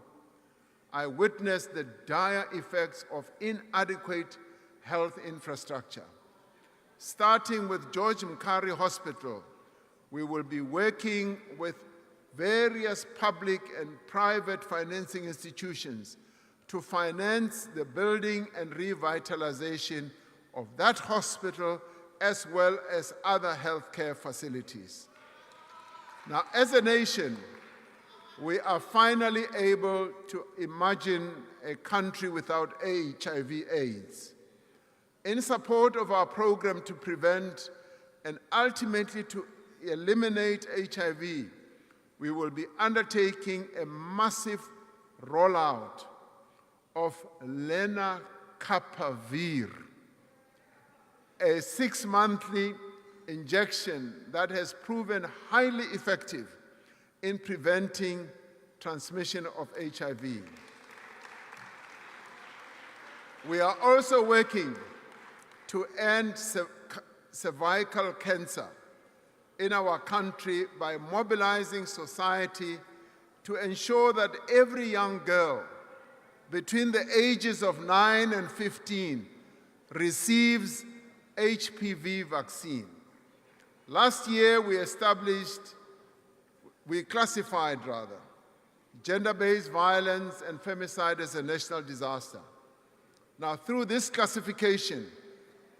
I witnessed the dire effects of inadequate health infrastructure. Starting with George Mkhari Hospital, we will be working with various public and private financing institutions to finance the building and revitalization of that hospital as well as other healthcare facilities. Now, as a nation, we are finally able to imagine a country without HIV/AIDS. In support of our program to prevent and ultimately to eliminate HIV, we will be undertaking a massive rollout of lenacapavir, a 6-monthly injection that has proven highly effective in preventing transmission of HIV. We are also working to end cervical cancer in our country by mobilizing society to ensure that every young girl between the ages of 9 and 15 receives HPV vaccine. Last year, we classified gender-based violence and femicide as a national disaster. Now, through this classification,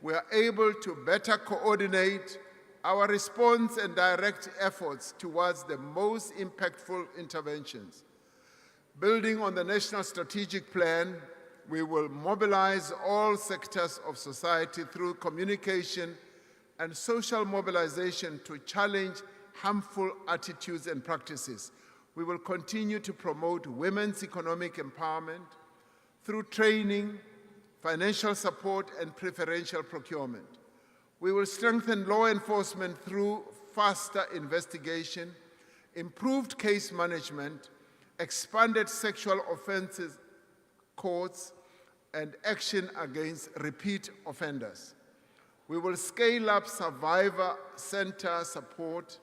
we are able to better coordinate our response and direct efforts towards the most impactful interventions. Building on the National Strategic Plan, we will mobilize all sectors of society through communication and social mobilization to challenge harmful attitudes and practices. We will continue to promote women's economic empowerment through training, financial support, and preferential procurement. We will strengthen law enforcement through faster investigation, improved case management, expanded sexual offenses courts, and action against repeat offenders. We will scale up survivor center support,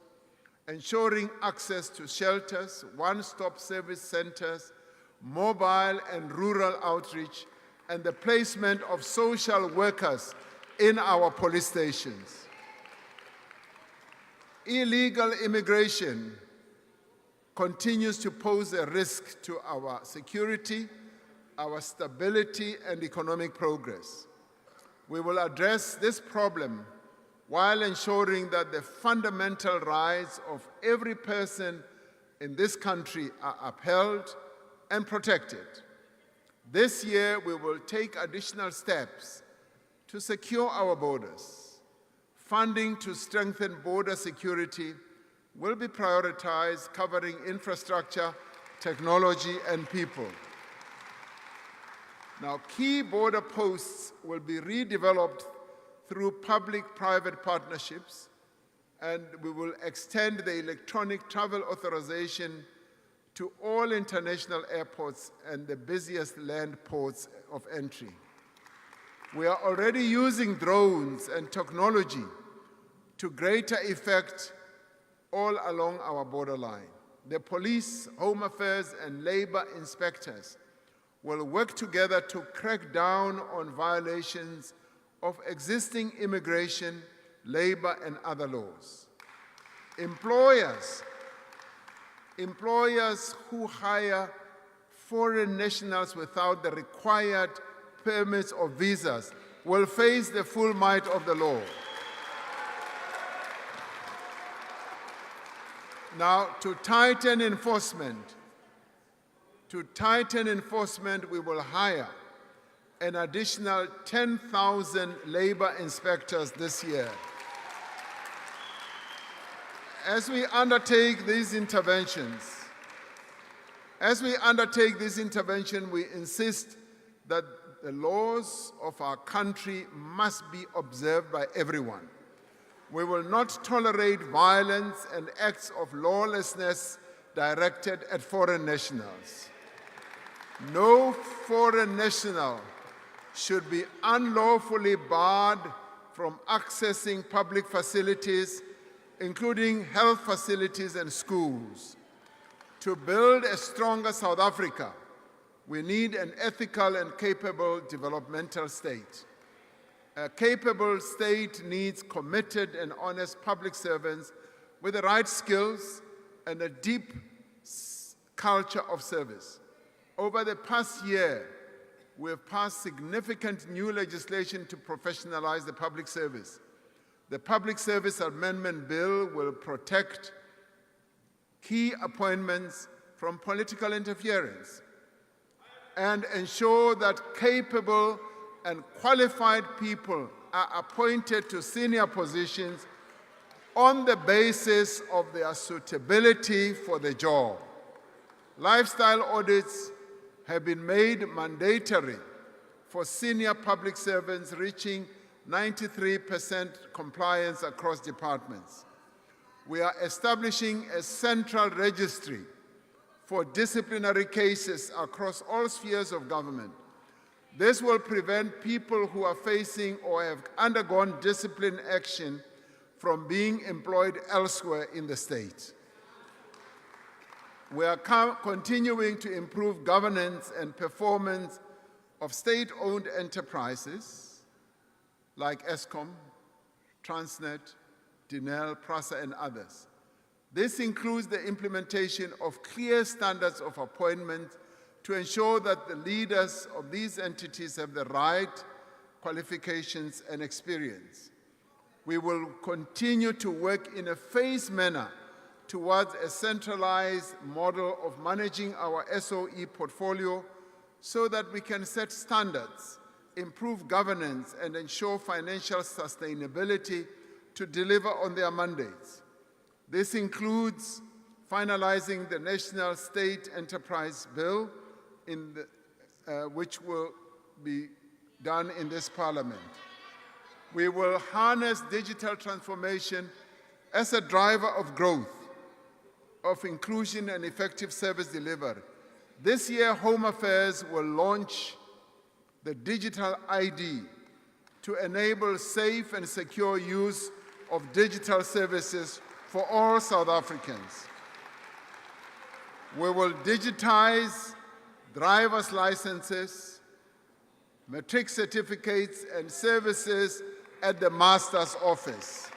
ensuring access to shelters, one-stop service centers, mobile and rural outreach, and the placement of social workers in our police stations. Illegal immigration continues to pose a risk to our security, our stability, and economic progress. We will address this problem while ensuring that the fundamental rights of every person in this country are upheld and protected. This year, we will take additional steps to secure our borders. Funding to strengthen border security will be prioritized, covering infrastructure, technology, and people. Now, key border posts will be redeveloped through public-private partnerships, and we will extend the electronic travel authorization to all international airports and the busiest land ports of entry. We are already using drones and technology to greater effect all along our borderline. The police, home affairs, and labor inspectors will work together to crack down on violations of existing immigration, labor, and other laws. Employers who hire foreign nationals without the required permits or visas will face the full might of the law. Now, to tighten enforcement, we will hire an additional 10,000 labor inspectors this year. As we undertake these interventions, we insist that the laws of our country must be observed by everyone. We will not tolerate violence and acts of lawlessness directed at foreign nationals. No foreign national should be unlawfully barred from accessing public facilities, including health facilities and schools. To build a stronger South Africa, we need an ethical and capable developmental state. A capable state needs committed and honest public servants with the right skills and a deep culture of service. Over the past year, we have passed significant new legislation to professionalize the public service. The Public Service Amendment Bill will protect key appointments from political interference and ensure that capable and qualified people are appointed to senior positions on the basis of their suitability for the job. Lifestyle audits have been made mandatory for senior public servants, reaching 93% compliance across departments. We are establishing a central registry for disciplinary cases across all spheres of government. This will prevent people who are facing or have undergone discipline action from being employed elsewhere in the state. We are continuing to improve governance and performance of state-owned enterprises like Eskom, Transnet, Denel, PRASA, and others. This includes the implementation of clear standards of appointment to ensure that the leaders of these entities have the right qualifications, and experience. We will continue to work in a phased manner towards a centralized model of managing our SOE portfolio so that we can set standards, improve governance, and ensure financial sustainability to deliver on their mandates. This includes finalizing the National State Enterprise Bill, which will be done in this Parliament. We will harness digital transformation as a driver of growth, of inclusion and effective service delivery. This year, Home Affairs will launch the Digital ID to enable safe and secure use of digital services for all South Africans. We will digitize driver's licenses, matric certificates, and services at the Master's Office.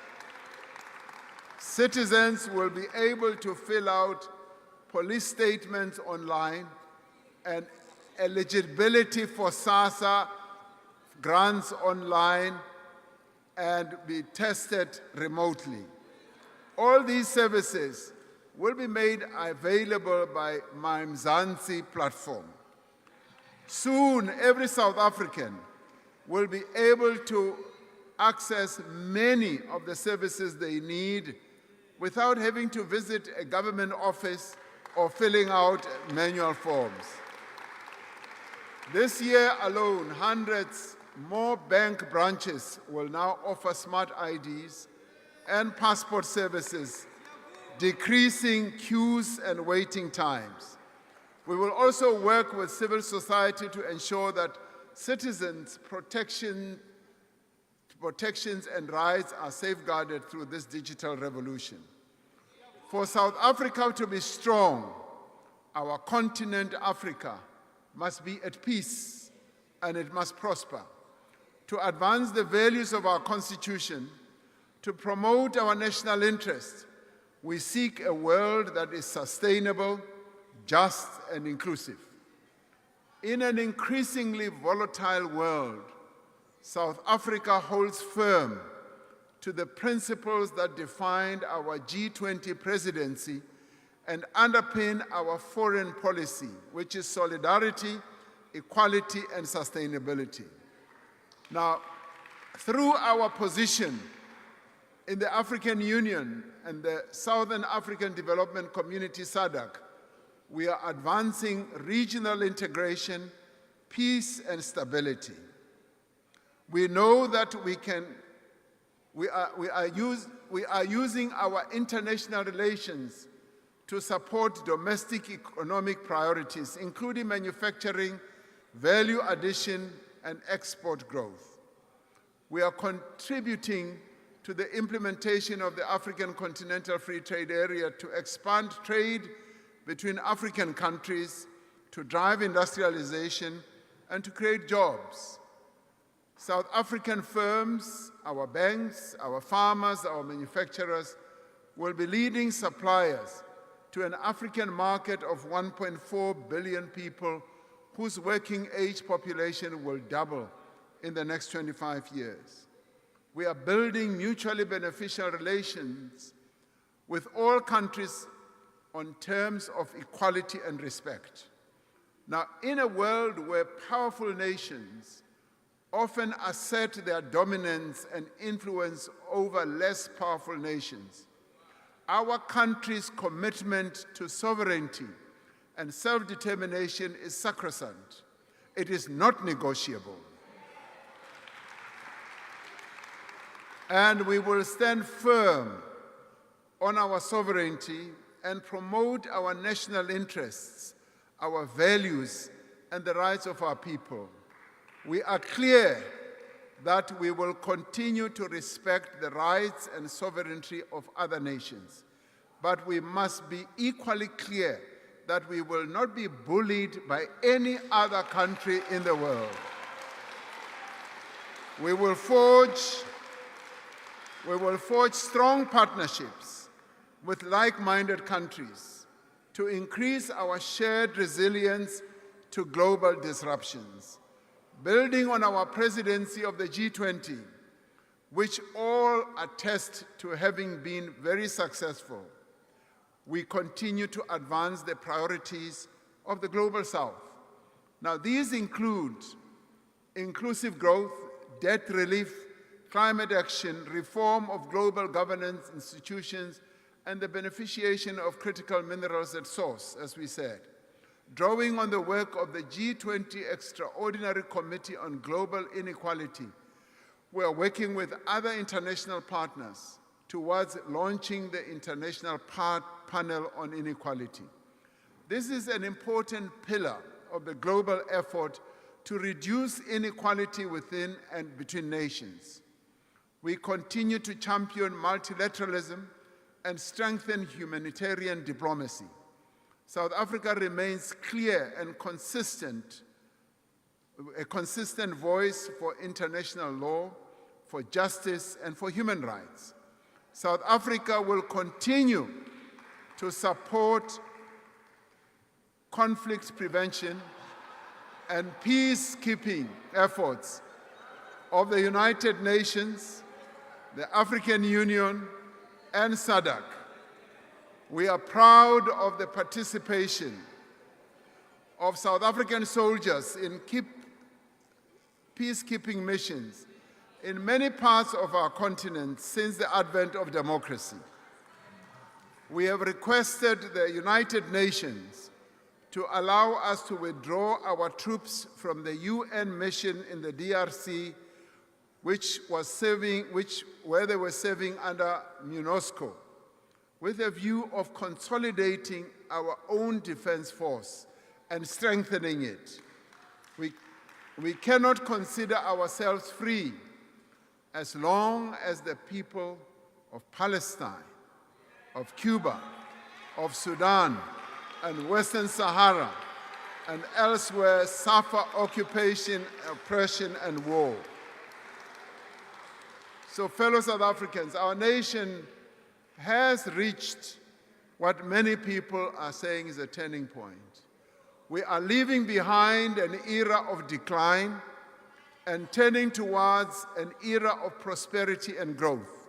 Citizens will be able to fill out police statements online, and eligibility for SASSA grants online, and be tested remotely. All these services will be made available by my Mzansi platform. Soon, every South African will be able to access many of the services they need without having to visit a government office or filling out manual forms. This year alone, hundreds more bank branches will now offer smart IDs and passport services, decreasing queues and waiting times. We will also work with civil society to ensure that citizens' protections and rights are safeguarded through this digital revolution. For South Africa to be strong, our continent, Africa, must be at peace and it must prosper. To advance the values of our Constitution, to promote our national interest, we seek a world that is sustainable, just, and inclusive. In an increasingly volatile world, South Africa holds firm to the principles that defined our G20 presidency and underpin our foreign policy, which is solidarity, equality, and sustainability. Now, through our position in the African Union and the Southern African Development Community, SADC, we are advancing regional integration, peace, and stability. We know that we are using our international relations to support domestic economic priorities, including manufacturing, value addition, and export growth. We are contributing to the implementation of the African Continental Free Trade Area to expand trade between African countries, to drive industrialization, and to create jobs. South African firms, our banks, our farmers, our manufacturers will be leading suppliers to an African market of 1.4 billion people whose working age population will double in the next 25 years. We are building mutually beneficial relations with all countries on terms of equality and respect. Now, in a world where powerful nations often assert their dominance and influence over less powerful nations, our country's commitment to sovereignty and self-determination is sacrosanct. It is not negotiable. And we will stand firm on our sovereignty and promote our national interests, our values, and the rights of our people. We are clear that we will continue to respect the rights and sovereignty of other nations, but we must be equally clear that we will not be bullied by any other country in the world. We will forge strong partnerships with like-minded countries to increase our shared resilience to global disruptions. Building on our presidency of the G20, which all attest to having been very successful, we continue to advance the priorities of the Global South. Now, these include inclusive growth, debt relief, climate action, reform of global governance institutions, and the beneficiation of critical minerals at source, as we said. Drawing on the work of the G20 Extraordinary Committee on Global Inequality, we are working with other international partners towards launching the International Panel on Inequality. This is an important pillar of the global effort to reduce inequality within and between nations. We continue to champion multilateralism and strengthen humanitarian diplomacy. South Africa remains clear and consistent, a consistent voice for international law, for justice, and for human rights. South Africa will continue to support conflict prevention and peacekeeping efforts of the United Nations, the African Union, and SADC. We are proud of the participation of South African soldiers in peacekeeping missions in many parts of our continent since the advent of democracy. We have requested the United Nations to allow us to withdraw our troops from the UN mission in the DRC, where they were serving under MONUSCO, with a view of consolidating our own defense force and strengthening it. We cannot consider ourselves free as long as the people of Palestine, of Cuba, of Sudan, and Western Sahara, and elsewhere suffer occupation, oppression, and war. So, fellow South Africans, our nation has reached what many people are saying is a turning point. We are leaving behind an era of decline and turning towards an era of prosperity and growth.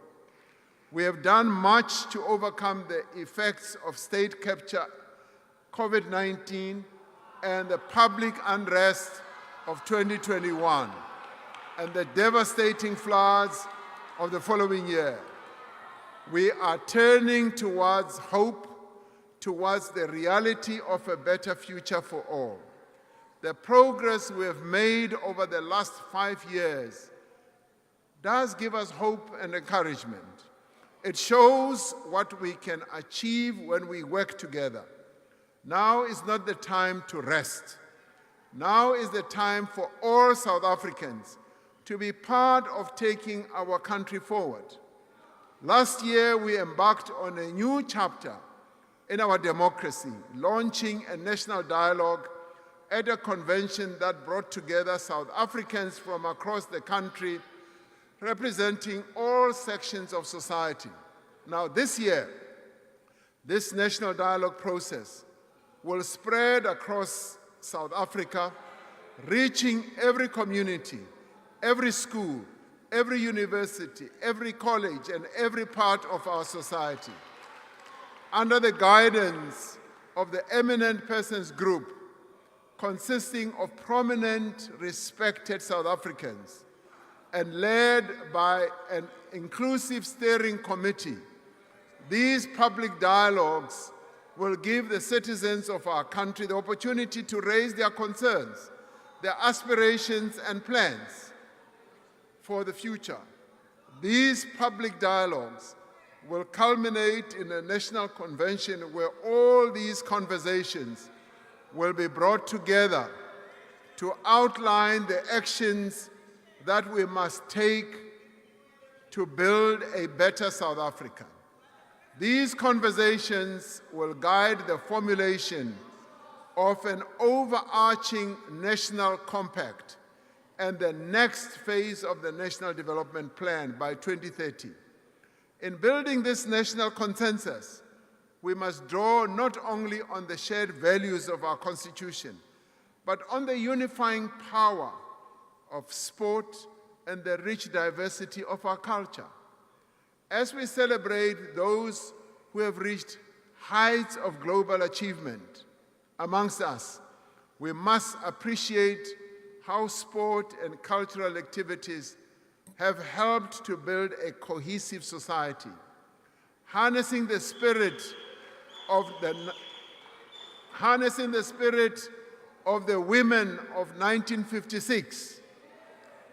We have done much to overcome the effects of state capture, COVID-19, and the public unrest of 2021, and the devastating floods of the following year. We are turning towards hope, towards the reality of a better future for all. The progress we have made over the last 5 years does give us hope and encouragement. It shows what we can achieve when we work together. Now is not the time to rest. Now is the time for all South Africans to be part of taking our country forward. Last year, we embarked on a new chapter in our democracy, launching a national dialogue at a convention that brought together South Africans from across the country, representing all sections of society. Now, this year, this national dialogue process will spread across South Africa, reaching every community, every school, every university, every college, and every part of our society. Under the guidance of the Eminent Persons Group, consisting of prominent, respected South Africans, and led by an inclusive steering committee, these public dialogues will give the citizens of our country the opportunity to raise their concerns, their aspirations, and plans for the future. These public dialogues will culminate in a national convention where all these conversations will be brought together to outline the actions that we must take to build a better South Africa. These conversations will guide the formulation of an overarching national compact and the next phase of the National Development Plan by 2030. In building this national consensus, we must draw not only on the shared values of our Constitution, but on the unifying power of sport, and the rich diversity of our culture. As we celebrate those who have reached heights of global achievement amongst us, we must appreciate how sport and cultural activities have helped to build a cohesive society. Harnessing the spirit of the women of 1956,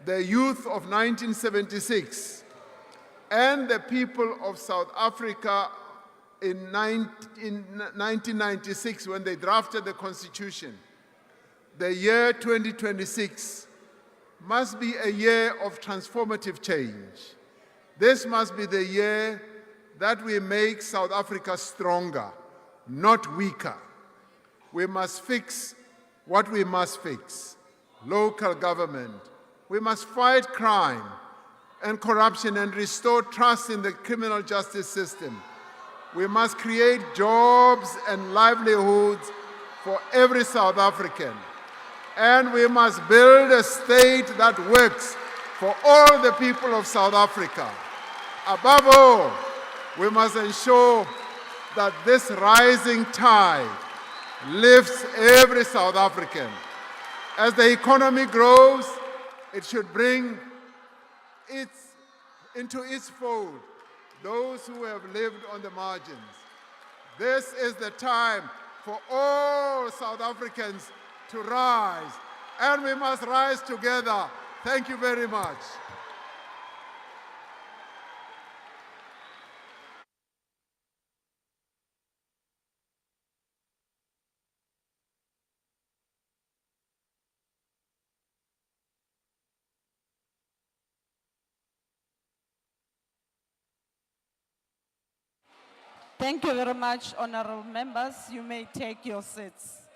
the youth of 1976, and the people of South Africa in 1996 when they drafted the Constitution. The year 2026 must be a year of transformative change. This must be the year that we make South Africa stronger, not weaker. We must fix what we must fix: local government. We must fight crime and corruption and restore trust in the criminal justice system. We must create jobs and livelihoods for every South African. And we must build a state that works for all the people of South Africa. Above all, we must ensure that this rising tide lifts every South African. As the economy grows, it should bring into its fold those who have lived on the margins. This is the time for all South Africans to rise, and we must rise together. Thank you very much. Thank you very much, honorable members. You may take your seats.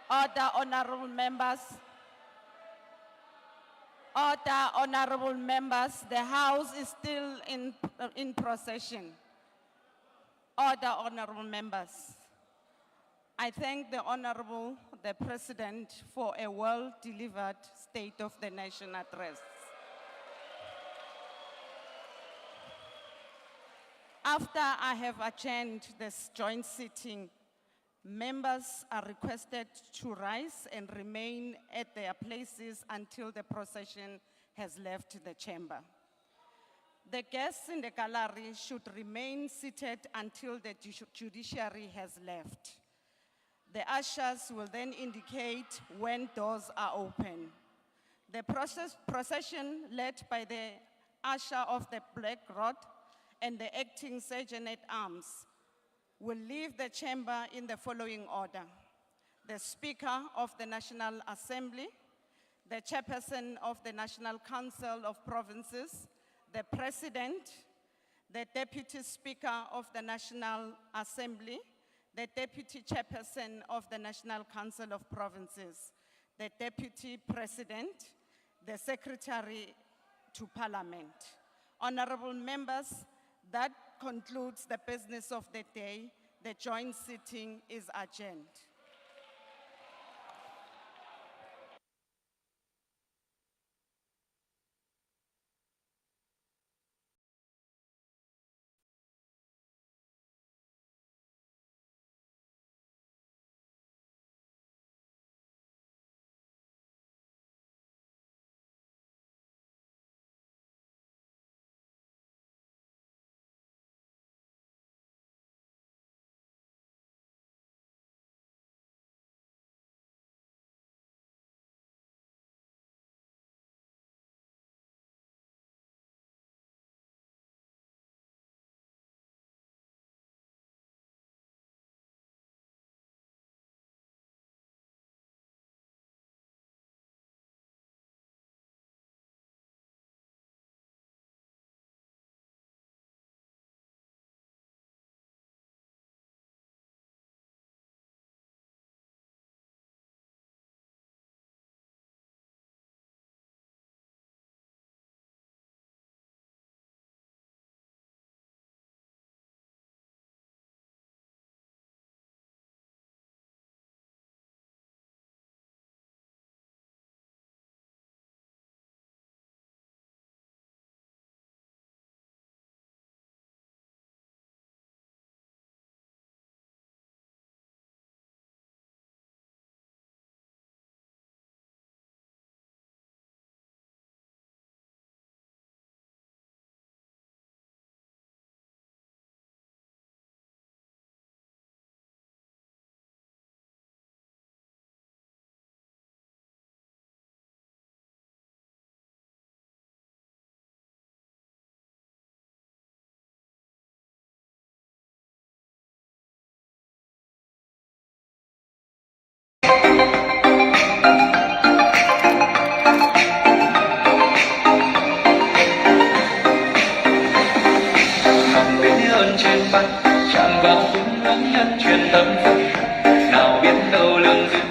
Order, honorable members. Order, honorable members. The House is still in procession. Order, honorable members. I thank the Honorable, the President, for a well-delivered State of the Nation address. After I have adjourned this joint sitting, members are requested to rise and remain at their places until the procession has left the chamber. The guests in the gallery should remain seated until the judiciary has left. The ushers will then indicate when doors are open. The procession led by the usher of the Black Rod and the acting Sergeant-at-Arms will leave the chamber in the following order: the Speaker of the National Assembly, the Chairperson of the National Council of Provinces, the President, the Deputy Speaker of the National Assembly, the Deputy Chairperson of the National Council of Provinces, the Deputy President, the Secretary to Parliament. Honorable members, that concludes the business of the day. The joint sitting is adjourned. no losing